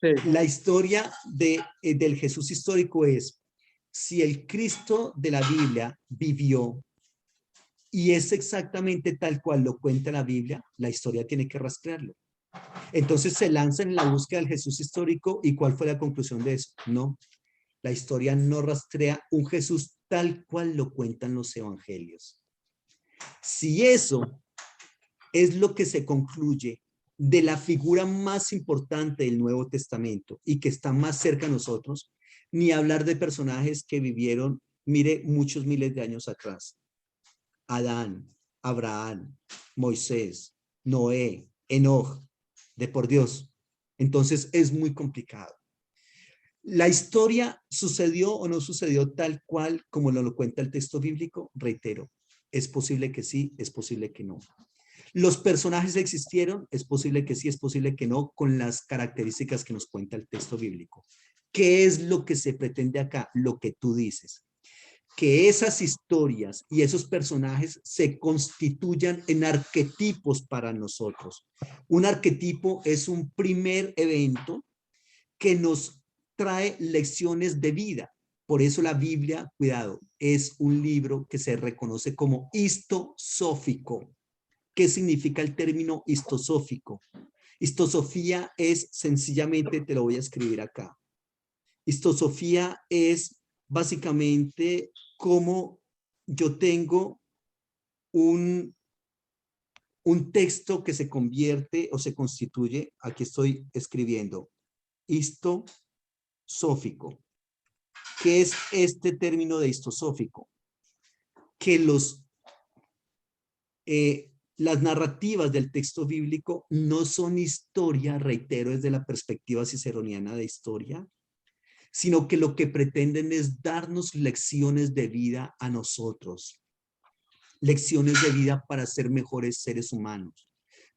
Sí.
La historia del Jesús histórico es, si el Cristo de la Biblia vivió y es exactamente tal cual lo cuenta la Biblia, la historia tiene que rastrearlo. Entonces se lanzan en la búsqueda del Jesús histórico y ¿cuál fue la conclusión de eso? No, la historia no rastrea un Jesús tal cual lo cuentan los evangelios. Si eso es lo que se concluye de la figura más importante del Nuevo Testamento y que está más cerca a nosotros, ni hablar de personajes que vivieron, mire, muchos miles de años atrás. Adán, Abraham, Moisés, Noé, Enoch, de por Dios. Entonces es muy complicado. ¿La historia sucedió o no sucedió tal cual como lo cuenta el texto bíblico? Reitero, es posible que sí, es posible que no. ¿Los personajes existieron? Es posible que sí, es posible que no, con las características que nos cuenta el texto bíblico. ¿Qué es lo que se pretende acá? Lo que tú dices. Que esas historias y esos personajes se constituyan en arquetipos para nosotros. Un arquetipo es un primer evento que nos trae lecciones de vida. Por eso la Biblia, cuidado, es un libro que se reconoce como histosófico. ¿Qué significa el término histosófico? Histosofía es sencillamente, te lo voy a escribir acá. Histosofía es básicamente como yo tengo un, un texto que se convierte o se constituye, aquí estoy escribiendo, histosófico. ¿Qué es este término de histosófico? Que las narrativas del texto bíblico no son historia, reitero, desde la perspectiva ciceroniana de historia, sino que lo que pretenden es darnos lecciones de vida a nosotros, lecciones de vida para ser mejores seres humanos,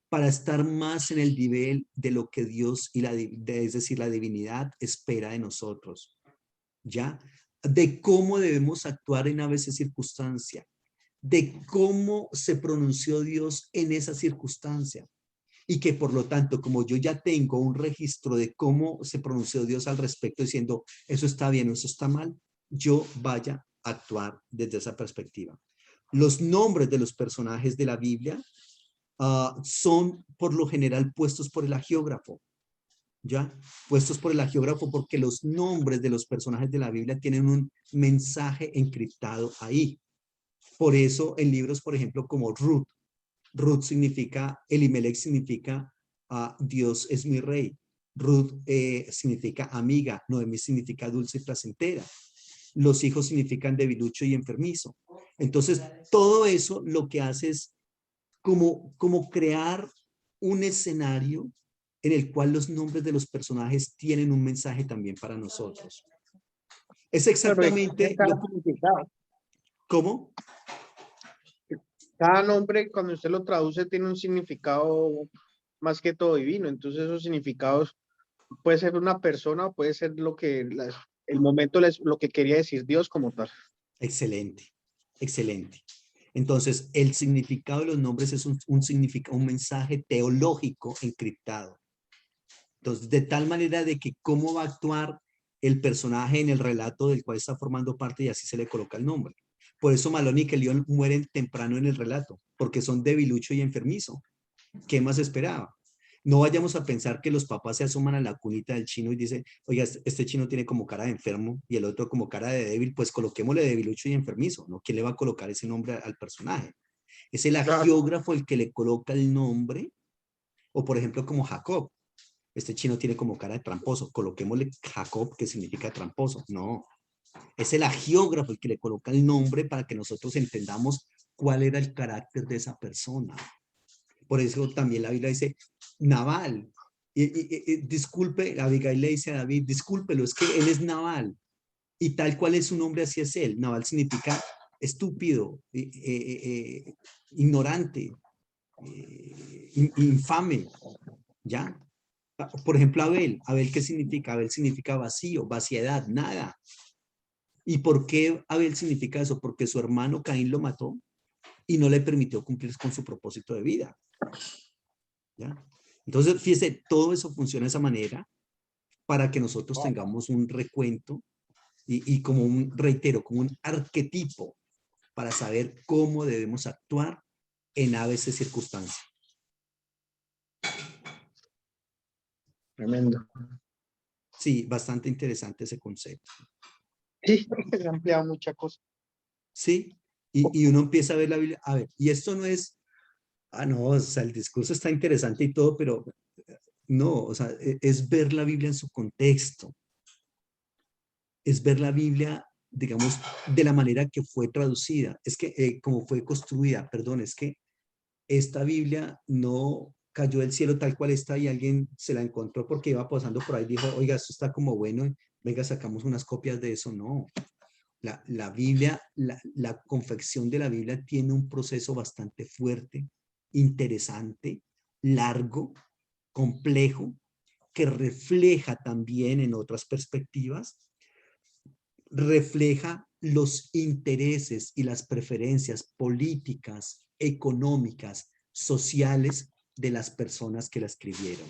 para estar más en el nivel de lo que Dios es decir, la divinidad espera de nosotros, ¿ya? De cómo debemos actuar en a veces circunstancia, de cómo se pronunció Dios en esa circunstancia y que por lo tanto, como yo ya tengo un registro de cómo se pronunció Dios al respecto diciendo eso está bien o eso está mal, yo vaya a actuar desde esa perspectiva. Los nombres de los personajes de la Biblia son por lo general puestos por el hagiógrafo. ¿ya? Puestos por el agiógrafo porque los nombres de los personajes de la Biblia tienen un mensaje encriptado ahí. Por eso en libros, por ejemplo, como Ruth, Ruth significa, Elimelech significa Dios es mi rey. Ruth significa amiga, Noemí significa dulce y placentera. Los hijos significan debilucho y enfermizo. Entonces, todo eso lo que hace es como crear un escenario en el cual los nombres de los personajes tienen un mensaje también para nosotros. Es
Pero tiene
exactamente
cada
lo...
significado.
¿Cómo?
Cada nombre, cuando usted lo traduce, tiene un significado más que todo divino. Entonces, esos significados puede ser una persona o puede ser lo que el momento, lo que quería decir Dios como tal.
Excelente, excelente. Entonces, el significado de los nombres es un mensaje teológico encriptado. Entonces, de tal manera de que cómo va a actuar el personaje en el relato del cual está formando parte y así se le coloca el nombre. Por eso Malón y Kelión mueren temprano en el relato, porque son debilucho y enfermizo. ¿Qué más esperaba? No vayamos a pensar que los papás se asoman a la cunita del chino y dicen, oiga, este chino tiene como cara de enfermo y el otro como cara de débil, pues coloquémosle debilucho y enfermizo, ¿no? ¿Quién le va a colocar ese nombre al personaje? Es el
Claro.
agiógrafo el que le coloca el nombre, o por ejemplo como Jacob. Este chino tiene como cara de tramposo, coloquémosle Jacob, que significa tramposo. No, es el agiógrafo el que le coloca el nombre para que nosotros entendamos cuál era el carácter de esa persona. Por eso también la Biblia dice, Nabal, disculpe, Abigail le dice a David, discúlpelo, es que él es Nabal, y tal cual es su nombre, así es él. Nabal significa estúpido, ignorante, infame, ¿ya? Por ejemplo, Abel, Abel, ¿qué significa? Abel significa vacío, vaciedad, nada. ¿Y por qué Abel significa eso? Porque su hermano Caín lo mató y no le permitió cumplir con su propósito de vida. ¿Ya? Entonces, fíjese, todo eso funciona de esa manera para que nosotros tengamos un recuento y como un, reitero, como un arquetipo para saber cómo debemos actuar en a veces circunstancias.
Tremendo.
Sí, bastante interesante ese concepto.
Sí, se ha ampliado muchas cosas.
Sí, y uno empieza a ver la Biblia, a ver, y esto no es, no, o sea, el discurso está interesante y todo, pero no, o sea, es ver la Biblia en su contexto, es ver la Biblia, digamos, de la manera que fue traducida, es que, como fue construida, perdón, es que esta Biblia no cayó del cielo tal cual está y alguien se la encontró porque iba pasando por ahí y dijo, oiga, esto está como bueno, venga, sacamos unas copias de eso, no. La Biblia, la confección de la Biblia tiene un proceso bastante fuerte, interesante, largo, complejo, que refleja también en otras perspectivas, refleja los intereses y las preferencias políticas, económicas, sociales de las personas que la escribieron.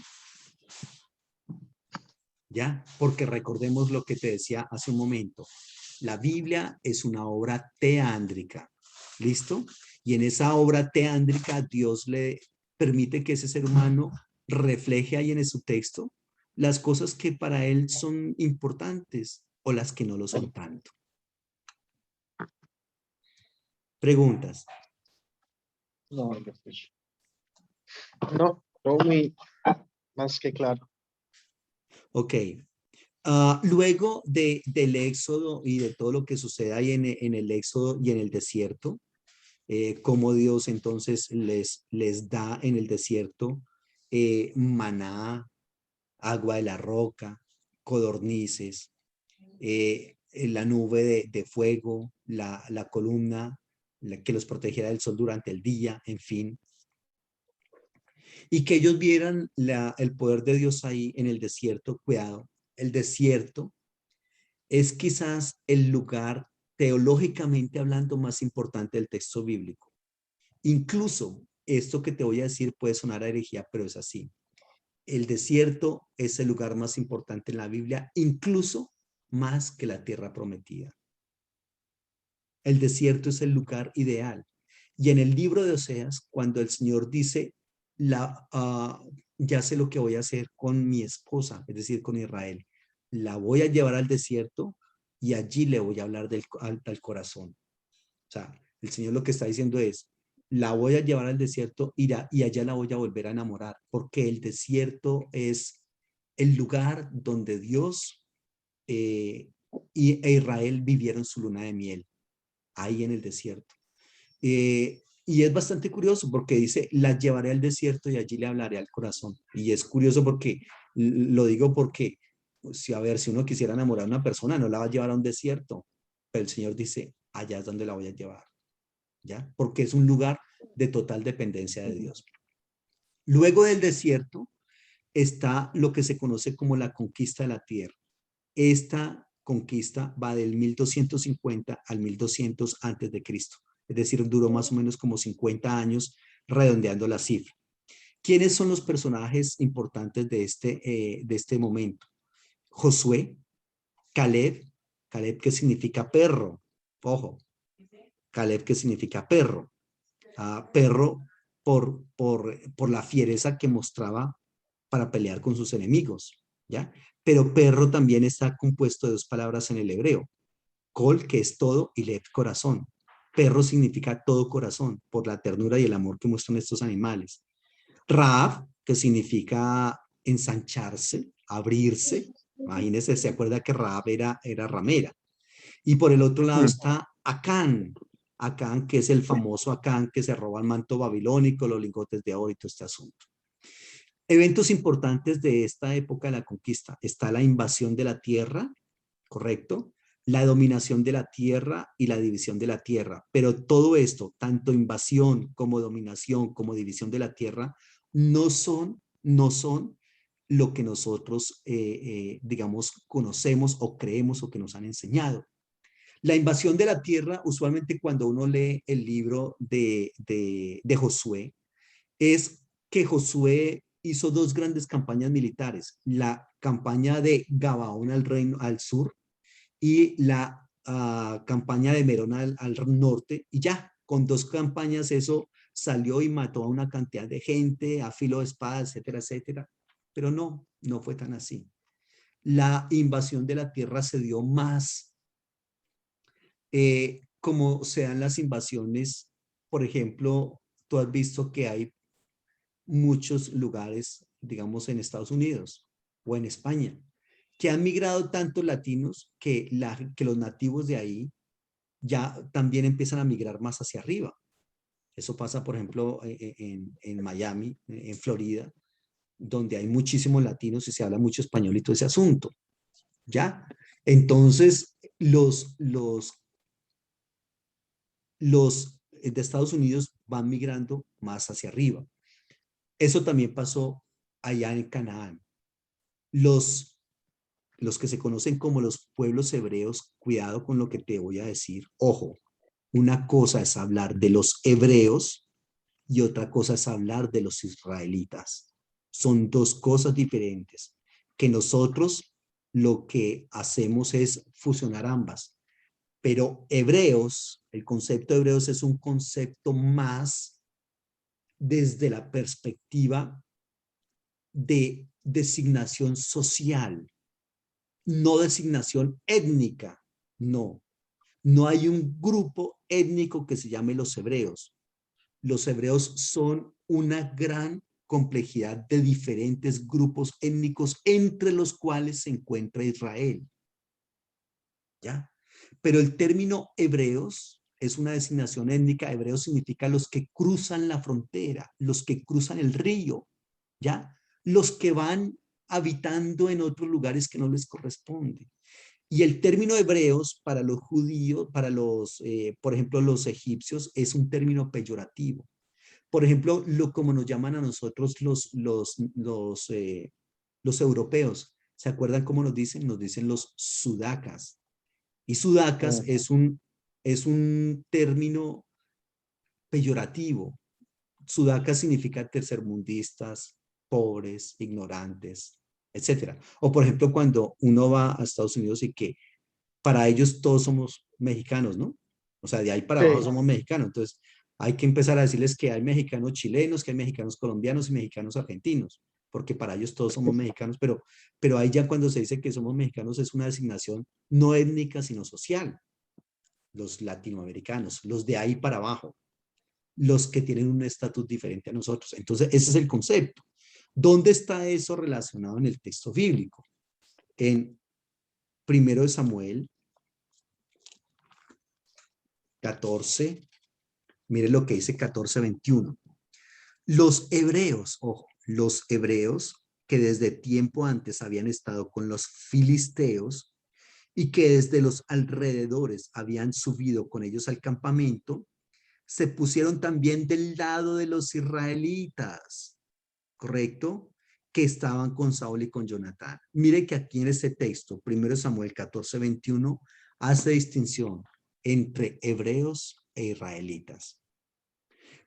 ¿Ya? Porque recordemos lo que te decía hace un momento. La Biblia es una obra teándrica. ¿Listo? Y en esa obra teándrica Dios le permite que ese ser humano refleje ahí en su texto las cosas que para él son importantes o las que no lo son tanto. Preguntas.
No, no, todo muy más que claro.
Ok. Luego del éxodo y de todo lo que sucede ahí en el éxodo y en el desierto, cómo Dios entonces les da en el desierto maná, agua de la roca, codornices, la nube de fuego, la columna que los protegiera del sol durante el día, en fin. Y que ellos vieran el poder de Dios ahí en el desierto. Cuidado, el desierto es quizás el lugar teológicamente hablando más importante del texto bíblico. Incluso esto que te voy a decir puede sonar a herejía, pero es así. El desierto es el lugar más importante en la Biblia, incluso más que la tierra prometida. El desierto es el lugar ideal. Y en el libro de Oseas, cuando el Señor dice, ya sé lo que voy a hacer con mi esposa, es decir, con Israel. La voy a llevar al desierto y allí le voy a hablar al corazón. O sea, el Señor lo que está diciendo es, la voy a llevar al desierto y allá la voy a volver a enamorar, porque el desierto es el lugar donde Dios e Israel vivieron su luna de miel, ahí en el desierto. Y es bastante curioso porque dice, la llevaré al desierto y allí le hablaré al corazón. Y es curioso porque, lo digo porque, si a ver, si uno quisiera enamorar a una persona, no la va a llevar a un desierto, pero el Señor dice, allá es donde la voy a llevar, ¿ya? Porque es un lugar de total dependencia de Dios. Luego del desierto está lo que se conoce como la conquista de la tierra. Esta conquista va del 1250 al 1200 antes de Cristo. Es decir, duró más o menos como 50 años, redondeando la cifra. ¿Quiénes son los personajes importantes de este momento? Josué, Caleb, Caleb que significa perro, ojo, Caleb que significa perro, perro por la fiereza que mostraba para pelear con sus enemigos, ¿ya? Pero perro también está compuesto de dos palabras en el hebreo, Kol, que es todo, y Lev, corazón. Perro significa todo corazón, por la ternura y el amor que muestran estos animales. Raab, que significa ensancharse, abrirse. Imagínense, se acuerda que Raab era ramera. Y por el otro lado está Acán. Acán, que es el famoso Acán que se roba el manto babilónico, los lingotes de oro y todo este asunto. Eventos importantes de esta época de la conquista. Está la invasión de la tierra, ¿correcto? La dominación de la tierra y la división de la tierra. Pero todo esto, tanto invasión como dominación, como división de la tierra, no son lo que nosotros, digamos, conocemos o creemos o que nos han enseñado. La invasión de la tierra, usualmente cuando uno lee el libro de Josué, es que Josué hizo dos grandes campañas militares, la campaña de Gabaón al reino al sur y la campaña de Merón al norte, y ya, con dos campañas eso salió y mató a una cantidad de gente, a filo de espada, etcétera, etcétera, pero no fue tan así. La invasión de la tierra se dio más como se dan las invasiones, por ejemplo, tú has visto que hay muchos lugares, digamos, en Estados Unidos o en España, que han migrado tantos latinos que los nativos de ahí ya también empiezan a migrar más hacia arriba. Eso pasa, por ejemplo, en Miami, en Florida, donde hay muchísimos latinos y se habla mucho español y todo ese asunto, ¿ya? Entonces, los de Estados Unidos van migrando más hacia arriba. Eso también pasó allá en Canaán. Los, los que se conocen como los pueblos hebreos, cuidado con lo que te voy a decir, ojo, una cosa es hablar de los hebreos y otra cosa es hablar de los israelitas. Son dos cosas diferentes, que nosotros lo que hacemos es fusionar ambas. Pero hebreos, el concepto de hebreos es un concepto más desde la perspectiva de designación social, no designación étnica, no. No hay un grupo étnico que se llame los hebreos. Los hebreos son una gran complejidad de diferentes grupos étnicos entre los cuales se encuentra Israel. ¿Ya? Pero el término hebreos es una designación étnica. Hebreos significa los que cruzan la frontera, los que cruzan el río, ¿ya? Los que van habitando en otros lugares que no les corresponde. Y el término hebreos para los judíos, por ejemplo, los egipcios, es un término peyorativo. Por ejemplo, como nos llaman a nosotros los europeos. ¿Se acuerdan cómo nos dicen? Nos dicen los sudacas. Y sudacas es un término peyorativo. Sudacas significa tercermundistas, pobres, ignorantes, etcétera. O por ejemplo, cuando uno va a Estados Unidos y que para ellos todos somos mexicanos, ¿no? O sea, de ahí para abajo
Sí.
somos mexicanos. Entonces, hay que empezar a decirles que hay mexicanos chilenos, que hay mexicanos colombianos y mexicanos argentinos. porque para ellos todos somos mexicanos, pero ahí ya cuando se dice que somos mexicanos es una designación no étnica, sino social. Los latinoamericanos, los de ahí para abajo, los que tienen un estatus diferente a nosotros. Entonces, ese es el concepto. ¿Dónde está eso relacionado en el texto bíblico? En 1 Samuel 14, mire lo que dice 14:21. Los hebreos, ojo, los hebreos que desde tiempo antes habían estado con los filisteos y que desde los alrededores habían subido con ellos al campamento, se pusieron también del lado de los israelitas, ¿correcto? Que estaban con Saúl y con Jonatán. Mire que aquí en este texto, 1 Samuel 14:21, hace distinción entre hebreos e israelitas.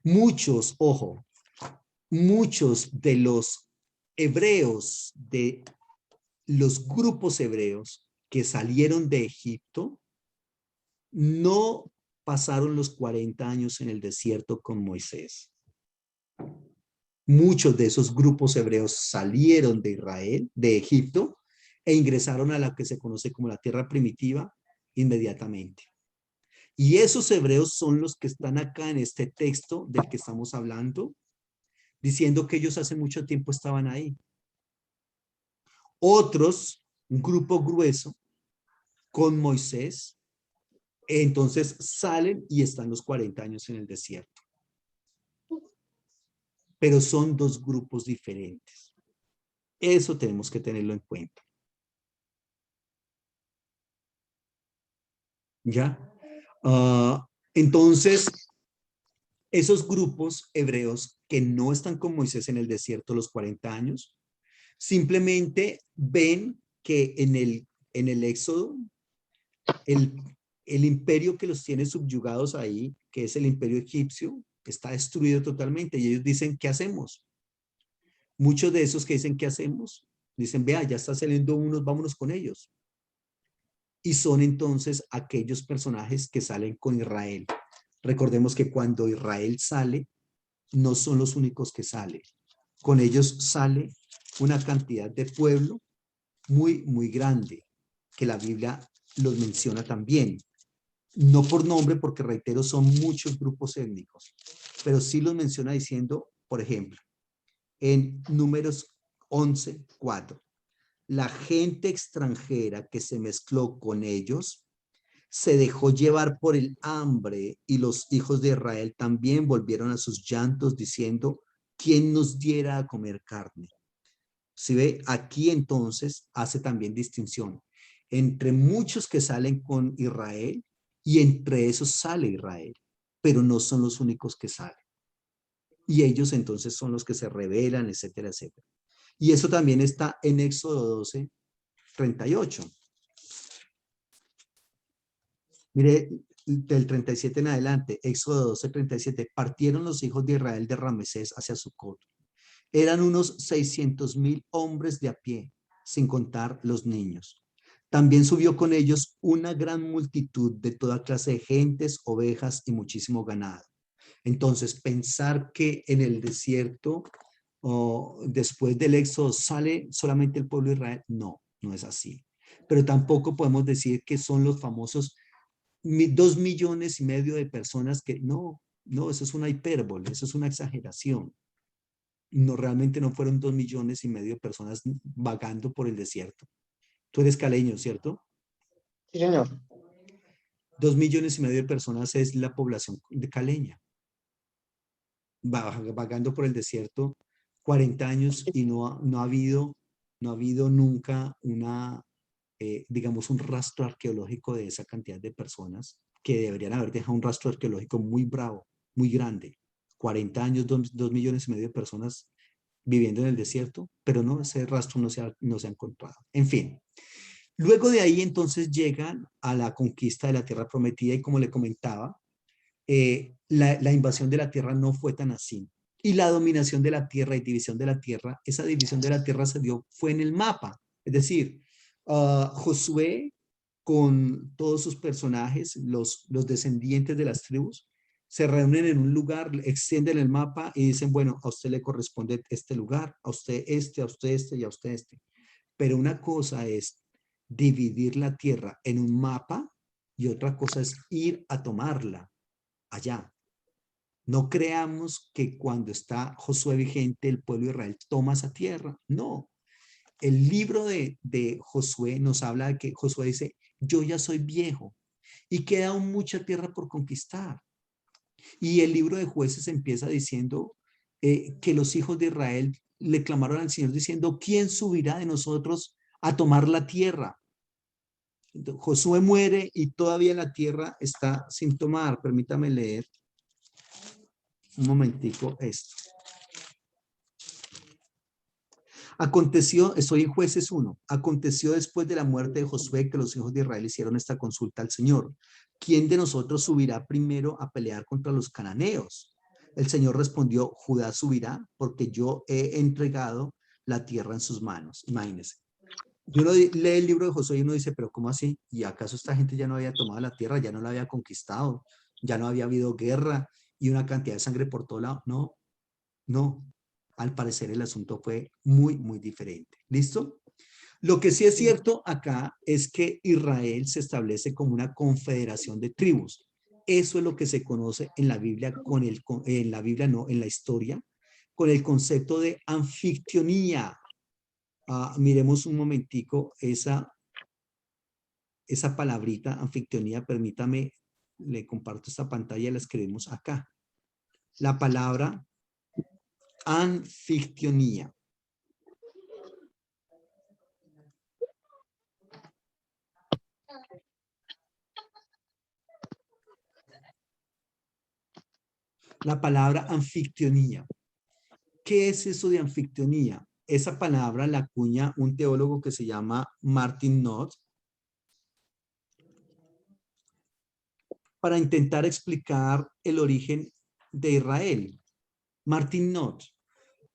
Muchos, ojo, muchos de los hebreos, de los grupos hebreos que salieron de Egipto, no pasaron los 40 años en el desierto con Moisés. Muchos de esos grupos hebreos salieron de Israel, de Egipto, e ingresaron a la que se conoce como la tierra primitiva inmediatamente. Y esos hebreos son los que están acá en este texto del que estamos hablando, diciendo que ellos hace mucho tiempo estaban ahí. Otros, un grupo grueso, con Moisés, entonces salen y están los 40 años en el desierto. Pero son dos grupos diferentes. Eso tenemos que tenerlo en cuenta. ¿Ya? Entonces, esos grupos hebreos que no están con Moisés en el desierto los 40 años, simplemente ven que en el Éxodo, el imperio que los tiene subyugados ahí, que es el imperio egipcio, está destruido totalmente. Y ellos dicen, ¿qué hacemos? Muchos de esos que dicen, ¿qué hacemos? Dicen, vea, ya está saliendo unos, vámonos con ellos. Y son entonces aquellos personajes que salen con Israel. Recordemos que cuando Israel sale, no son los únicos que salen. Con ellos sale una cantidad de pueblo muy, muy grande, que la Biblia los menciona también. No por nombre, porque reitero, son muchos grupos étnicos, pero sí los menciona diciendo, por ejemplo, en Números 11:4, la gente extranjera que se mezcló con ellos se dejó llevar por el hambre y los hijos de Israel también volvieron a sus llantos diciendo, ¿quién nos diera a comer carne? Si ve, aquí entonces hace también distinción entre muchos que salen con Israel y entre esos sale Israel, pero no son los únicos que salen. Y ellos entonces son los que se rebelan, etcétera, etcétera. Y eso también está en Éxodo 12:38. Mire, del 37 en adelante, Éxodo 12:37, partieron los hijos de Israel de Ramesés hacia Sucot. Eran unos 600,000 hombres de a pie, sin contar los niños. También subió con ellos una gran multitud de toda clase de gentes, ovejas y muchísimo ganado. Entonces, pensar que en el desierto, después del éxodo, sale solamente el pueblo de Israel, no, no es así. Pero tampoco podemos decir que son los famosos 2,5 millones de personas que no, no, eso es una hipérbole, eso es una exageración. No, realmente no fueron 2,5 millones de personas vagando por el desierto. Tú eres caleño, ¿cierto?
Sí, señor.
2,5 millones de personas es la población de caleña, vagando por el desierto 40 años y no ha habido nunca digamos, un rastro arqueológico de esa cantidad de personas que deberían haber dejado un rastro arqueológico muy bravo, muy grande. 40 años, 2,5 millones de personas viviendo en el desierto, pero no, ese rastro no se ha encontrado. En fin, luego de ahí entonces llegan a la conquista de la tierra prometida y como le comentaba, la invasión de la tierra no fue tan así. Y la dominación de la tierra y división de la tierra, esa división de la tierra se dio, fue en el mapa. Es decir, Josué con todos sus personajes, los descendientes de las tribus, se reúnen en un lugar, extienden el mapa y dicen, bueno, a usted le corresponde este lugar, a usted este, a usted este y a usted este. Pero una cosa es dividir la tierra en un mapa y otra cosa es ir a tomarla allá. No creamos que cuando está Josué vigente el pueblo de Israel toma esa tierra. No. El libro de Josué nos habla de que Josué dice, yo ya soy viejo y queda aún mucha tierra por conquistar. Y el libro de Jueces empieza diciendo que los hijos de Israel le clamaron al Señor diciendo, ¿quién subirá de nosotros a tomar la tierra? Entonces, Josué muere y todavía la tierra está sin tomar. Permítame leer un momentico esto. Aconteció, estoy en Jueces 1, aconteció después de la muerte de Josué que los hijos de Israel hicieron esta consulta al Señor. ¿Quién de nosotros subirá primero a pelear contra los cananeos? El Señor respondió, Judá subirá porque yo he entregado la tierra en sus manos. Imagínense. Uno lee el libro de Josué y uno dice, pero ¿cómo así? ¿Y acaso esta gente ya no había tomado la tierra, ya no la había conquistado, ya no había habido guerra y una cantidad de sangre por todo lado? No, no. Al parecer el asunto fue muy, muy diferente. ¿Listo? Lo que sí es cierto acá es que Israel se establece como una confederación de tribus. Eso es lo que se conoce en la Biblia, en la Biblia no, en la historia, con el concepto de anfictionía. Miremos un momentico esa palabrita, anfictionía, permítame, le comparto esta pantalla y la escribimos acá. La palabra anfictionía. La palabra anfictionía. ¿Qué es eso de anfictionía? Esa palabra la acuña un teólogo que se llama Martin Knott para intentar explicar el origen de Israel. Martin Knott.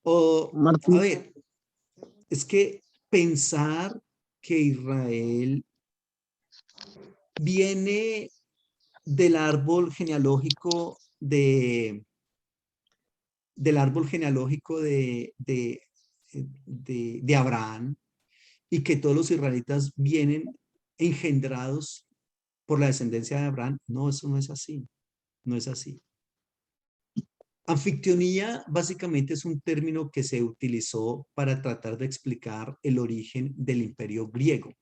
A
Martín,
ver, es que pensar que Israel viene del árbol genealógico del árbol genealógico de Abraham y que todos los israelitas vienen engendrados por la descendencia de Abraham. No, eso no es así. No es así. Anfictionía básicamente es un término que se utilizó para tratar de explicar el origen del imperio griego,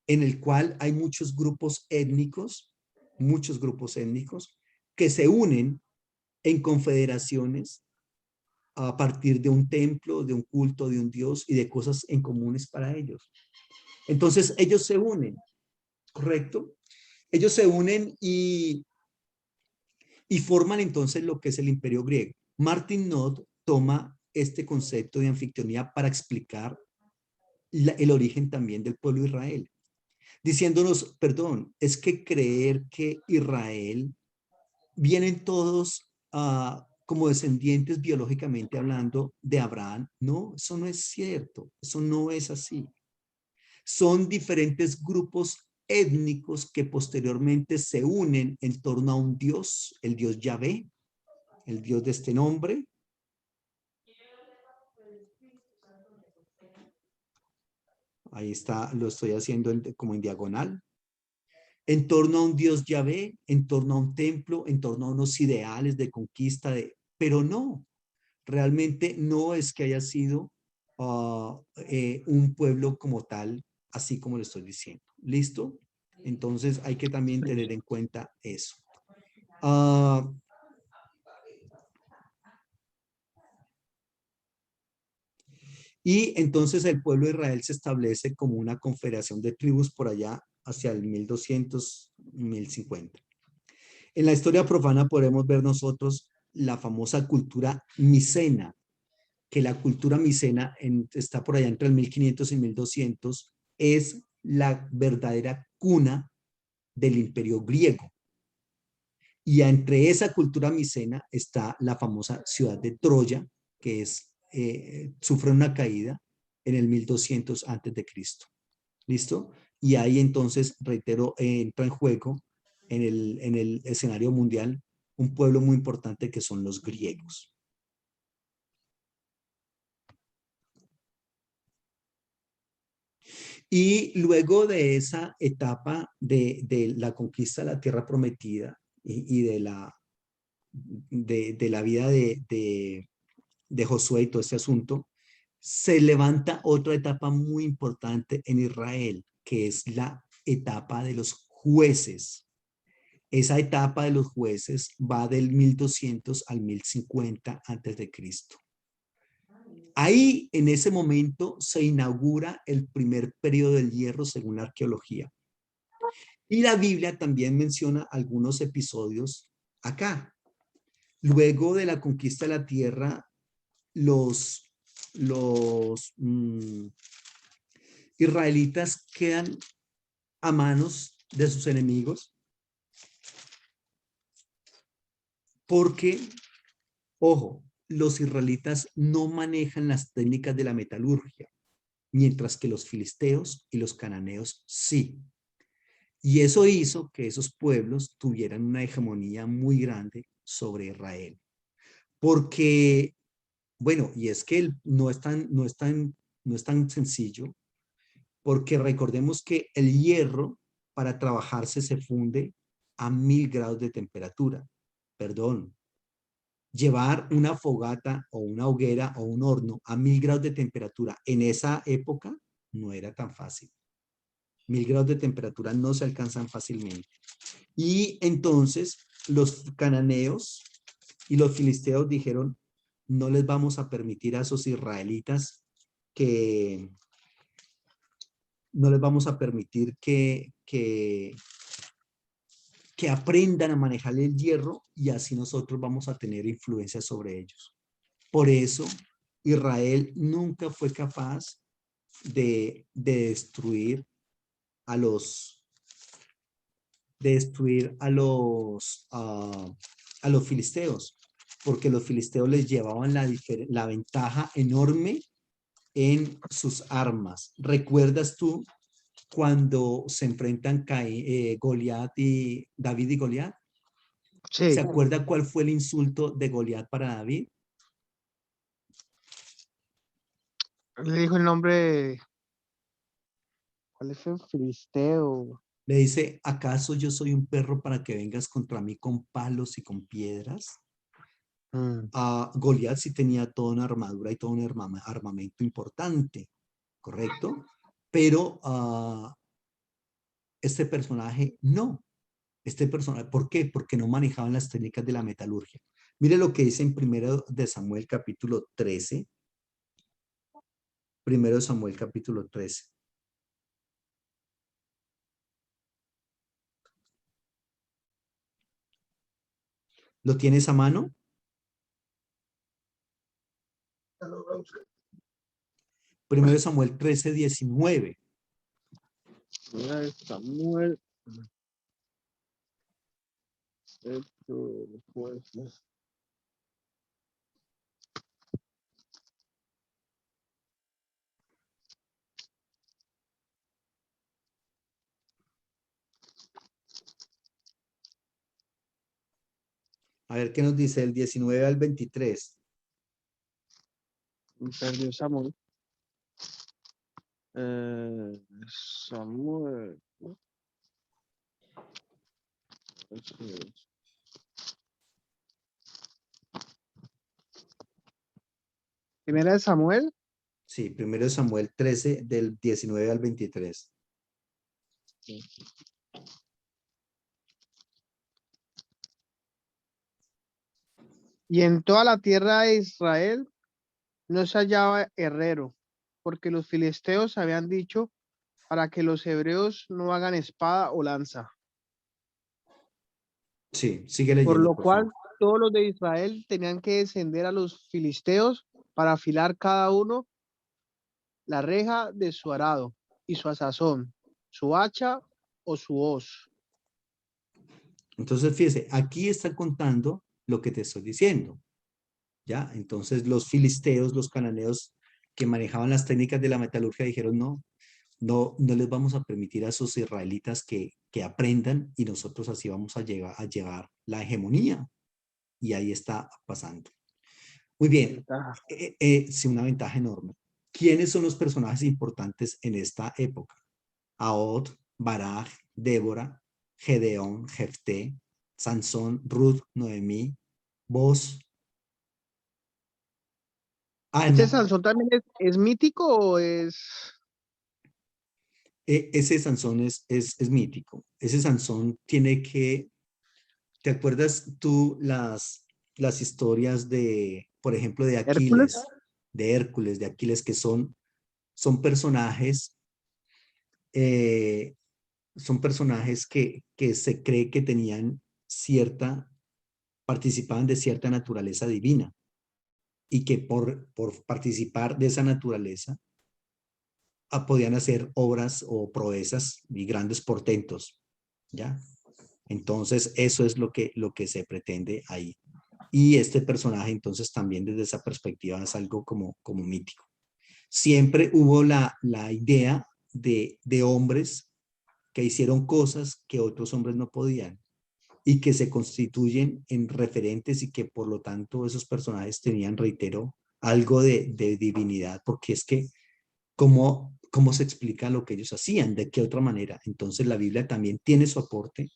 en el cual hay muchos grupos étnicos que se unen en confederaciones a partir de un templo, de un culto, de un dios y de cosas en comunes para ellos. Entonces ellos se unen, ¿correcto? Ellos se unen y forman entonces lo que es el imperio griego. Martin Knott toma este concepto de anfictionía para explicar el origen también del pueblo de Israel, diciéndonos, perdón, es que creer que Israel vienen todos como descendientes biológicamente hablando de Abraham. No, eso no es cierto, eso no es así. Son diferentes grupos étnicos que posteriormente se unen en torno a un Dios, el Dios Yahvé, el Dios de este nombre. Ahí está, lo estoy haciendo como en diagonal. En torno a un Dios Yahvé, en torno a un templo, en torno a unos ideales de conquista, pero no, realmente no es que haya sido un pueblo como tal, así como lo estoy diciendo. ¿Listo? Entonces hay que también tener en cuenta eso. Y entonces el pueblo de Israel se establece como una confederación de tribus por allá hacia el 1200, 1050. En la historia profana podemos ver nosotros la famosa cultura micena, que la cultura micena está por allá entre el 1500 y 1200, es la verdadera cuna del imperio griego. Y entre esa cultura micena está la famosa ciudad de Troya, que sufre una caída en el 1200 antes de Cristo. ¿Listo? Y ahí entonces, reitero, entra en juego en el escenario mundial un pueblo muy importante que son los griegos. Y luego de esa etapa de la conquista de la tierra prometida y de la vida de Josué y todo este asunto, se levanta otra etapa muy importante en Israel, que es la etapa de los jueces. Esa etapa de los jueces va del 1200 al 1050 antes de Cristo. Ahí, en ese momento, se inaugura el primer periodo del hierro según la arqueología. Y la Biblia también menciona algunos episodios acá. Luego de la conquista de la tierra, los israelitas quedan a manos de sus enemigos porque, ojo, los israelitas no manejan las técnicas de la metalurgia, mientras que los filisteos y los cananeos sí. Y eso hizo que esos pueblos tuvieran una hegemonía muy grande sobre Israel. Porque, bueno, y es que no es tan sencillo, porque recordemos que el hierro para trabajarse se funde a 1000 grados de temperatura. Perdón, llevar una fogata o una hoguera o un horno a 1000 grados de temperatura en esa época no era tan fácil. 1000 grados de temperatura no se alcanzan fácilmente. Y entonces los cananeos y los filisteos dijeron, no les vamos a permitir a esos israelitas que no les vamos a permitir que aprendan a manejar el hierro y así nosotros vamos a tener influencia sobre ellos. Por eso Israel nunca fue capaz de destruir a los filisteos, porque los filisteos les llevaban la ventaja enorme en sus armas. ¿Recuerdas tú cuando se enfrentan Goliat y David y Goliat?
Sí.
¿Se acuerda cuál fue el insulto de Goliat para David?
Le dijo el nombre, ¿cuál es el filisteo?
Le dice, ¿acaso yo soy un perro para que vengas contra mí con palos y con piedras? Goliat sí tenía toda una armadura y todo un armamento importante, ¿correcto? Pero este personaje no. Este personaje, ¿por qué? Porque no manejaban las técnicas de la metalurgia. Mire lo que dice en 1 capítulo 13. 1 capítulo 13. ¿Lo tienes a mano? Primero Samuel 13, 19.
Samuel.
A ver, ¿qué nos dice el 19 al 23?
Perdió Samuel. Samuel. Primera de Samuel.
Sí, primero Samuel 13, del 19 al 23.
Y en toda la tierra de Israel no se hallaba herrero, porque los filisteos habían dicho para que los hebreos no hagan espada o lanza.
Sí, sigue
Por
leyendo,
lo
por favor.
cual todos los de Israel tenían que descender a los filisteos para afilar cada uno la reja de su arado y su asazón, su hacha o su hoz.
Entonces, fíjese, aquí está contando lo que te estoy diciendo, ¿ya? Entonces, los filisteos, los cananeos que manejaban las técnicas de la metalurgia dijeron, no, no les vamos a permitir a esos israelitas que aprendan y nosotros así vamos a llevar la hegemonía. Y ahí está pasando. Muy bien,
Ventaja.
sí, una ventaja enorme. ¿Quiénes son los personajes importantes en esta época? Ahod, Baraj, Débora, Gedeón, Jefté, Sansón, Ruth, Noemí, Boz,
¿Ese
Ana.
Sansón también es mítico o es
Ese Sansón es mítico. Ese Sansón tiene que, ¿te acuerdas tú las historias de, por ejemplo, de
Hércules?
Aquiles, de Hércules, de Aquiles, que son personajes, eh, son personajes que se cree que tenían participaban de cierta naturaleza divina y que por participar de esa naturaleza podían hacer obras o proezas y grandes portentos, ¿ya? Entonces, eso es lo que se pretende ahí. Y este personaje, entonces, también desde esa perspectiva es algo como mítico. Siempre hubo la idea de hombres que hicieron cosas que otros hombres no podían y que se constituyen en referentes y que por lo tanto esos personajes tenían, reitero, algo de divinidad, porque es que cómo se explica lo que ellos hacían, de qué otra manera. Entonces la Biblia también tiene su aporte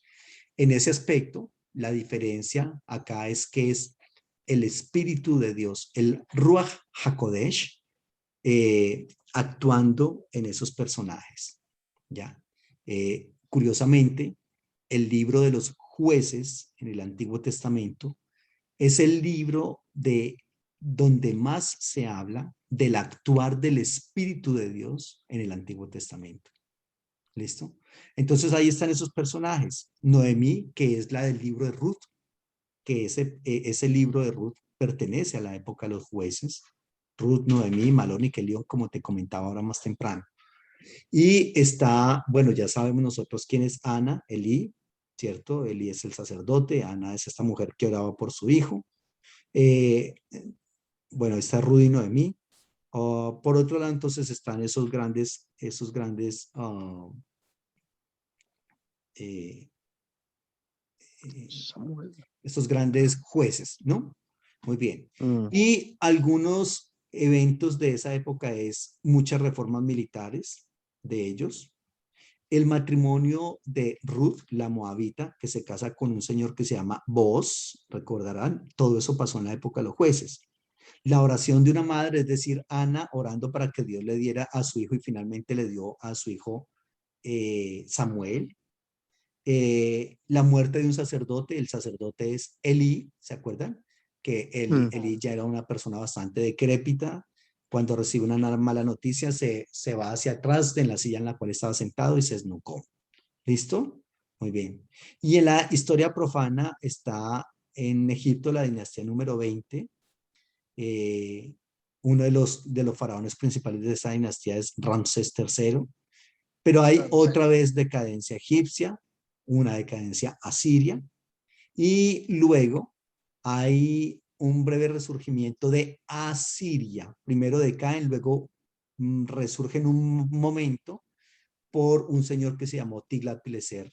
en ese aspecto. La diferencia acá es que es el Espíritu de Dios, el Ruach HaKodesh, actuando en esos personajes. ¿Ya? Curiosamente, el libro de los jueces en el Antiguo Testamento es el libro de donde más se habla del actuar del Espíritu de Dios en el Antiguo Testamento. ¿Listo? Entonces ahí están esos personajes. Noemí, que es la del libro de Ruth, que ese libro de Ruth pertenece a la época de los jueces. Ruth, Noemí, Malón y Kelión, como te comentaba ahora más temprano. Y está, bueno, ya sabemos nosotros quién es Ana, Elí, ¿cierto? Elí es el sacerdote, Ana es esta mujer que oraba por su hijo. Eh, bueno, está Ruth y Noemí. Por otro lado, entonces están eh,
Samuel?
estos grandes jueces, ¿no? Muy bien.
Mm.
Y algunos eventos de esa época es muchas reformas militares de ellos. El matrimonio de Ruth, la moabita, que se casa con un señor que se llama Boaz, recordarán, todo eso pasó en la época de los jueces. La oración de una madre, es decir, Ana orando para que Dios le diera a su hijo y finalmente le dio a su hijo Samuel. La muerte de un sacerdote, el sacerdote es Elí, ¿se acuerdan? Que
Mm.
Elí ya era una persona bastante decrépita. Cuando recibe una mala noticia, se va hacia atrás en la silla en la cual estaba sentado y se esnucó. ¿Listo? Muy bien. Y en la historia profana está en Egipto la dinastía número 20. Eh, uno de los faraones principales de esa dinastía es Ramsés III. Pero hay otra vez decadencia egipcia, una decadencia asiria, y luego hay un breve resurgimiento de Asiria. Primero decaen, luego resurge en un momento por un señor que se llamó Tiglat-Pileser,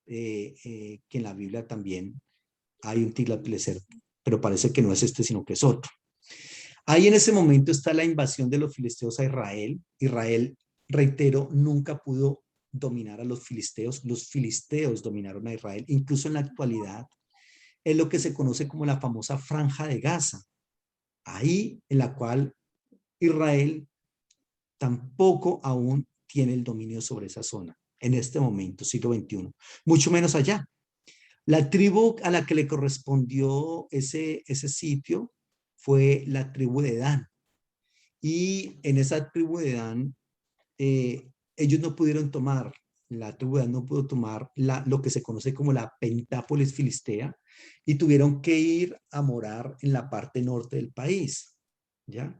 que en la Biblia también hay un Tiglat-Pileser, pero parece que no es este, sino que es otro. Ahí en ese momento está la invasión de los filisteos a Israel. Israel, reitero, nunca pudo dominar a los filisteos. Los filisteos dominaron a Israel. Incluso en la actualidad es lo que se conoce como la famosa Franja de Gaza. Ahí en la cual Israel tampoco aún tiene el dominio sobre esa zona. En este momento, siglo XXI. Mucho menos allá. La tribu a la que le correspondió ese sitio fue la tribu de Dan. Y en esa tribu de Dan, ellos no pudieron tomar, la tribu de Dan no pudo tomar lo que se conoce como la Pentápolis Filistea y tuvieron que ir a morar en la parte norte del país, ¿ya?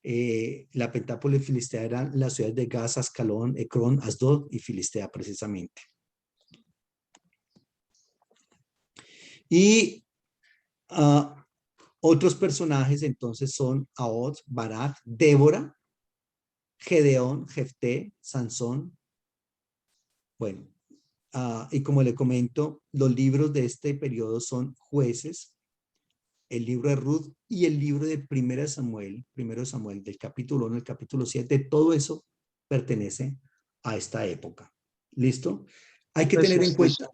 La Pentápolis Filistea eran las ciudades de Gaza, Ascalón, Ecrón, Asdod y Filistea precisamente. Y otros personajes entonces son Ahod, Barak, Débora, Gedeón, Jefté, Sansón. Bueno, y como le comento, los libros de este periodo son Jueces, el libro de Ruth y el libro de Primero Samuel, del capítulo 1 al capítulo 7, todo eso pertenece a esta época. ¿Listo? Hay que tener en cuenta,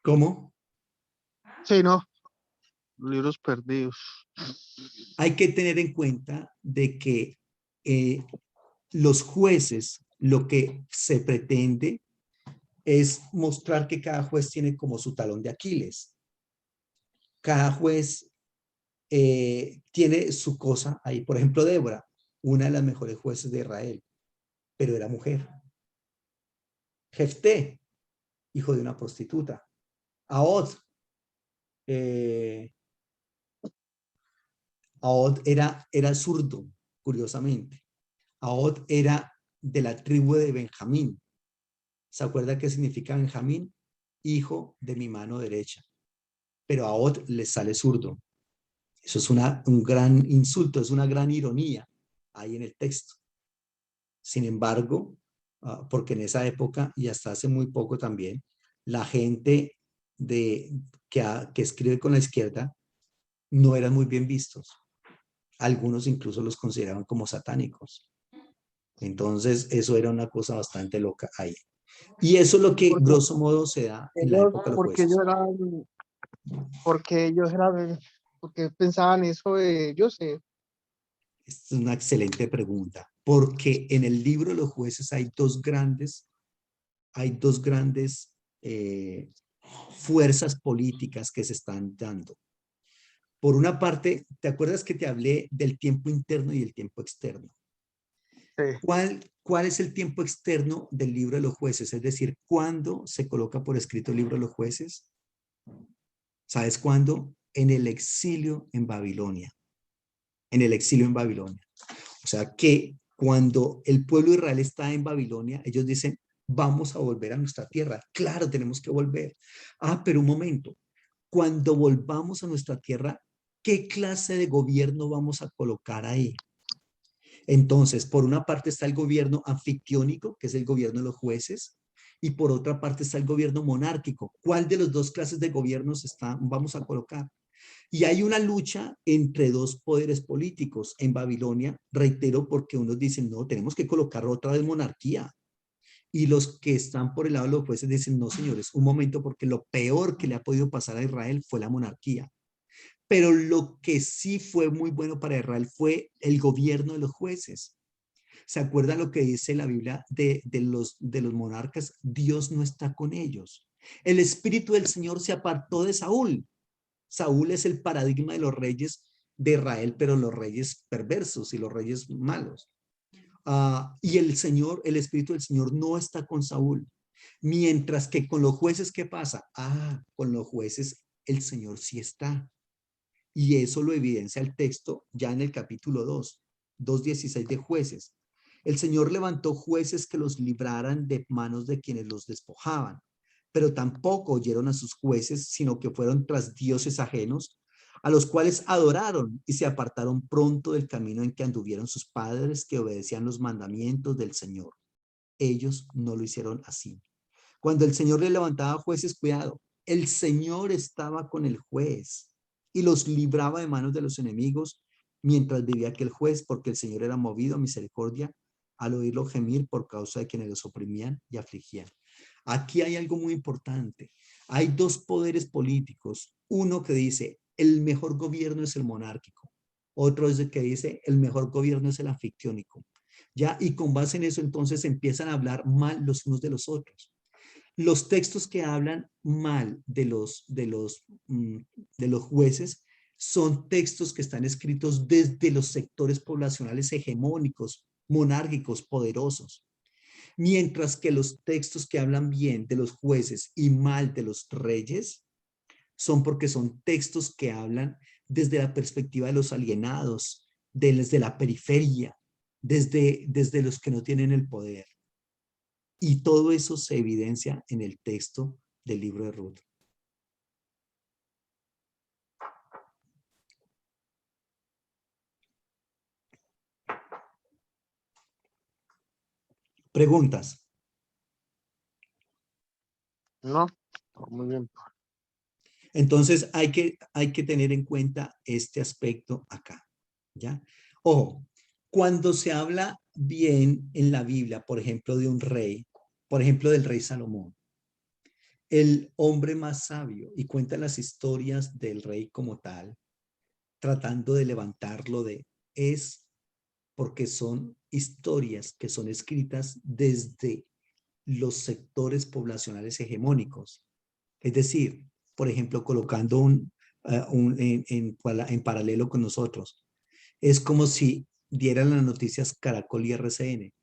¿cómo?
Sí, no, libros perdidos.
Hay que tener en cuenta de que los jueces, lo que se pretende es mostrar que cada juez tiene como su talón de Aquiles. Cada juez tiene su cosa ahí. Por ejemplo, Débora, una de las mejores jueces de Israel, pero era mujer. Jefté, hijo de una prostituta. Ahod, eh, Ahod era zurdo, curiosamente. Ahod era de la tribu de Benjamín. ¿Se acuerda qué significa Benjamín? Hijo de mi mano derecha. Pero a Ahod le sale zurdo. Eso es un gran insulto, es una gran ironía ahí en el texto. Sin embargo, porque en esa época y hasta hace muy poco también, la gente que escribe con la izquierda no eran muy bien vistos. Algunos incluso los consideraban como satánicos. Entonces, eso era una cosa bastante loca ahí. Y eso es lo que,
Porque
grosso modo, se da en la
ellos,
época de los
porque ellos
jueces.
eran, porque ellos eran, porque pensaban eso de, yo sé,
Esta es una excelente pregunta, porque en el libro de los jueces hay dos grandes fuerzas políticas que se están dando. Por una parte, ¿te acuerdas que te hablé del tiempo interno y el tiempo externo?
sí.
¿Cuál es el tiempo externo del libro de los jueces? Es decir, ¿cuándo se coloca por escrito el libro de los jueces? ¿Sabes cuándo? En el exilio en Babilonia. En el exilio en Babilonia. O sea que cuando el pueblo de Israel está en Babilonia, ellos dicen, vamos a volver a nuestra tierra. Claro, tenemos que volver. Pero un momento, cuando volvamos a nuestra tierra, ¿qué clase de gobierno vamos a colocar ahí? Entonces, por una parte está el gobierno anfictiónico, que es el gobierno de los jueces, y por otra parte está el gobierno monárquico. ¿Cuál de las dos clases de gobiernos vamos a colocar? Y hay una lucha entre dos poderes políticos en Babilonia, reitero, porque unos dicen, no, tenemos que colocar otra vez monarquía. Y los que están por el lado de los jueces dicen, no, señores, un momento, porque lo peor que le ha podido pasar a Israel fue la monarquía. Pero lo que sí fue muy bueno para Israel fue el gobierno de los jueces. ¿Se acuerdan lo que dice la Biblia de los monarcas? Dios no está con ellos. El espíritu del Señor se apartó de Saúl. Saúl es el paradigma de los reyes de Israel, pero los reyes perversos y los reyes malos. Y el Señor, el Espíritu del Señor no está con Saúl. Mientras que con los jueces, ¿qué pasa? Con los jueces el Señor sí está. Y eso lo evidencia el texto ya en el capítulo 2:16 de Jueces. El Señor levantó jueces que los libraran de manos de quienes los despojaban, pero tampoco oyeron a sus jueces, sino que fueron tras dioses ajenos, a los cuales adoraron y se apartaron pronto del camino en que anduvieron sus padres, que obedecían los mandamientos del Señor. Ellos no lo hicieron así. Cuando el Señor le levantaba jueces, cuidado, el Señor estaba con el juez y los libraba de manos de los enemigos mientras vivía aquel juez, porque el Señor era movido a misericordia al oírlo gemir por causa de quienes los oprimían y afligían. Aquí hay algo muy importante. Hay dos poderes políticos. Uno que dice, el mejor gobierno es el monárquico. Otro es el que dice, el mejor gobierno es el anfictiónico. ¿Ya? Y con base en eso, entonces empiezan a hablar mal los unos de los otros. Los textos que hablan mal de los jueces son textos que están escritos desde los sectores poblacionales hegemónicos, monárquicos, poderosos. Mientras que los textos que hablan bien de los jueces y mal de los reyes son porque son textos que hablan desde la perspectiva de los alienados, desde la periferia, desde los que no tienen el poder. Y todo eso se evidencia en el texto del libro de Ruth. Preguntas.
No, muy bien.
Entonces hay que tener en cuenta este aspecto acá, ¿ya? Ojo, cuando se habla bien en la Biblia, por ejemplo, de un rey, por ejemplo, del rey Salomón, el hombre más sabio, y cuenta las historias del rey como tal, tratando de levantarlo es porque son historias que son escritas desde los sectores poblacionales hegemónicos. Es decir, por ejemplo, colocando en paralelo con nosotros, es como si dieran las noticias Caracol y RCN,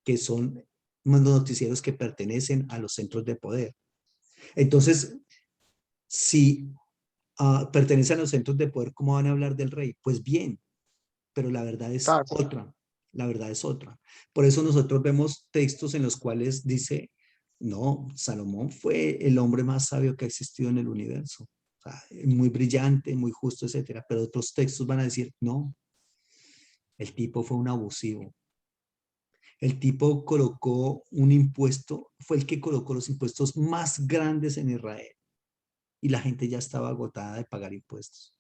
que son unos noticieros que pertenecen a los centros de poder. Entonces, si pertenecen a los centros de poder, ¿cómo van a hablar del rey? Pues bien, pero la verdad es
Claro.
otra. La verdad es otra. Por eso nosotros vemos textos en los cuales dice, no, Salomón fue el hombre más sabio que ha existido en el universo. O sea, muy brillante, muy justo, etcétera. Pero otros textos van a decir, no, el tipo fue un abusivo. El tipo colocó un impuesto, fue el que colocó los impuestos más grandes en Israel. Y la gente ya estaba agotada de pagar impuestos.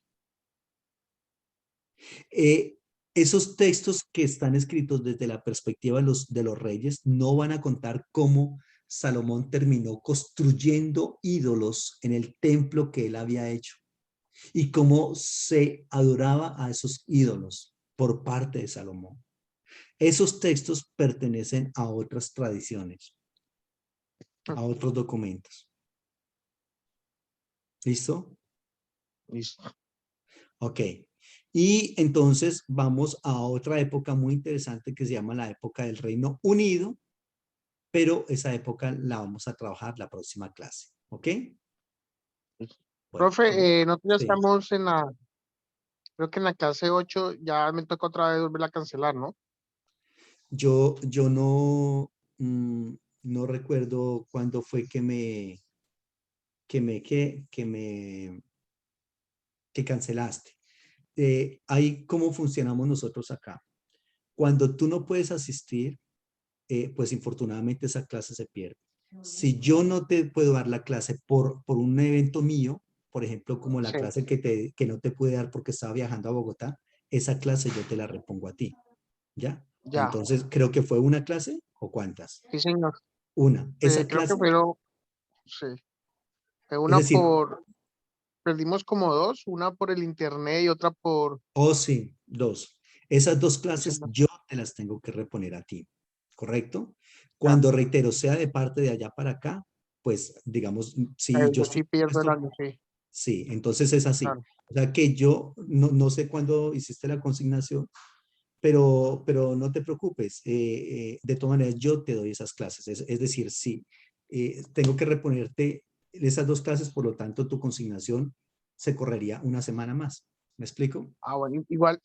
Eh, Esos textos que están escritos desde la perspectiva de los reyes no van a contar cómo Salomón terminó construyendo ídolos en el templo que él había hecho y cómo se adoraba a esos ídolos por parte de Salomón. Esos textos pertenecen a otras tradiciones, a otros documentos. ¿Listo?
Listo.
Ok. Y entonces vamos a otra época muy interesante que se llama la época del Reino Unido, pero esa época la vamos a trabajar la próxima clase. ¿Ok? Bueno,
Profe, nosotros ya
sí.
estamos creo que en la clase 8 ya me toca otra vez volverla a cancelar, ¿no?
Yo no, no recuerdo cuándo fue que cancelaste. Ahí cómo funcionamos nosotros acá. Cuando tú no puedes asistir, pues infortunadamente esa clase se pierde. Si yo no te puedo dar la clase por un evento mío, por ejemplo, como la
Sí,
clase que no te pude dar porque estaba viajando a Bogotá, esa clase yo te la repongo a ti, ¿ya?
ya,
Entonces, creo que fue una clase o cuántas.
sí, señor.
Una. Esa
Creo que
clase,
fueron, sí, fue
es
una
decir,
perdimos como dos, una por el internet y otra por,
oh sí, dos. Esas dos
sí,
clases
señor.
yo te las tengo que reponer a ti, ¿correcto?
Ya,
Cuando reitero, sea de parte de allá para acá, pues digamos, si yo
yo
estoy
sí pierdo el
esto,
año, sí,
sí, entonces es así.
claro.
O sea que yo no sé cuándo hiciste la consignación, pero no te preocupes. De todas maneras, yo te doy esas clases. Es decir, sí, tengo que reponerte esas dos clases, por lo tanto, tu consignación se correría una semana más. ¿Me explico?
Ah, bueno, igual,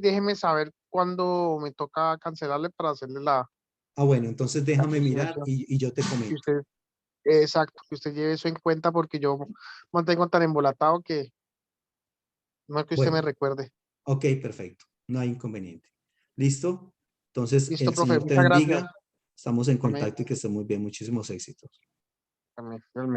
déjeme saber cuándo me toca cancelarle para hacerle
Ah, bueno, entonces
la
déjame mirar
consignación.
y yo te
Que
comento.
usted, exacto, que usted lleve eso en cuenta porque yo mantengo tan embolatado que no es que usted me
Bueno,
recuerde.
ok, perfecto. No hay inconveniente. ¿Listo? Entonces,
Listo,
el
profe,
Señor te
muchas gracias.
bendiga. Estamos en
Amén.
contacto y que esté muy bien. Muchísimos éxitos.
Amén. Realmente.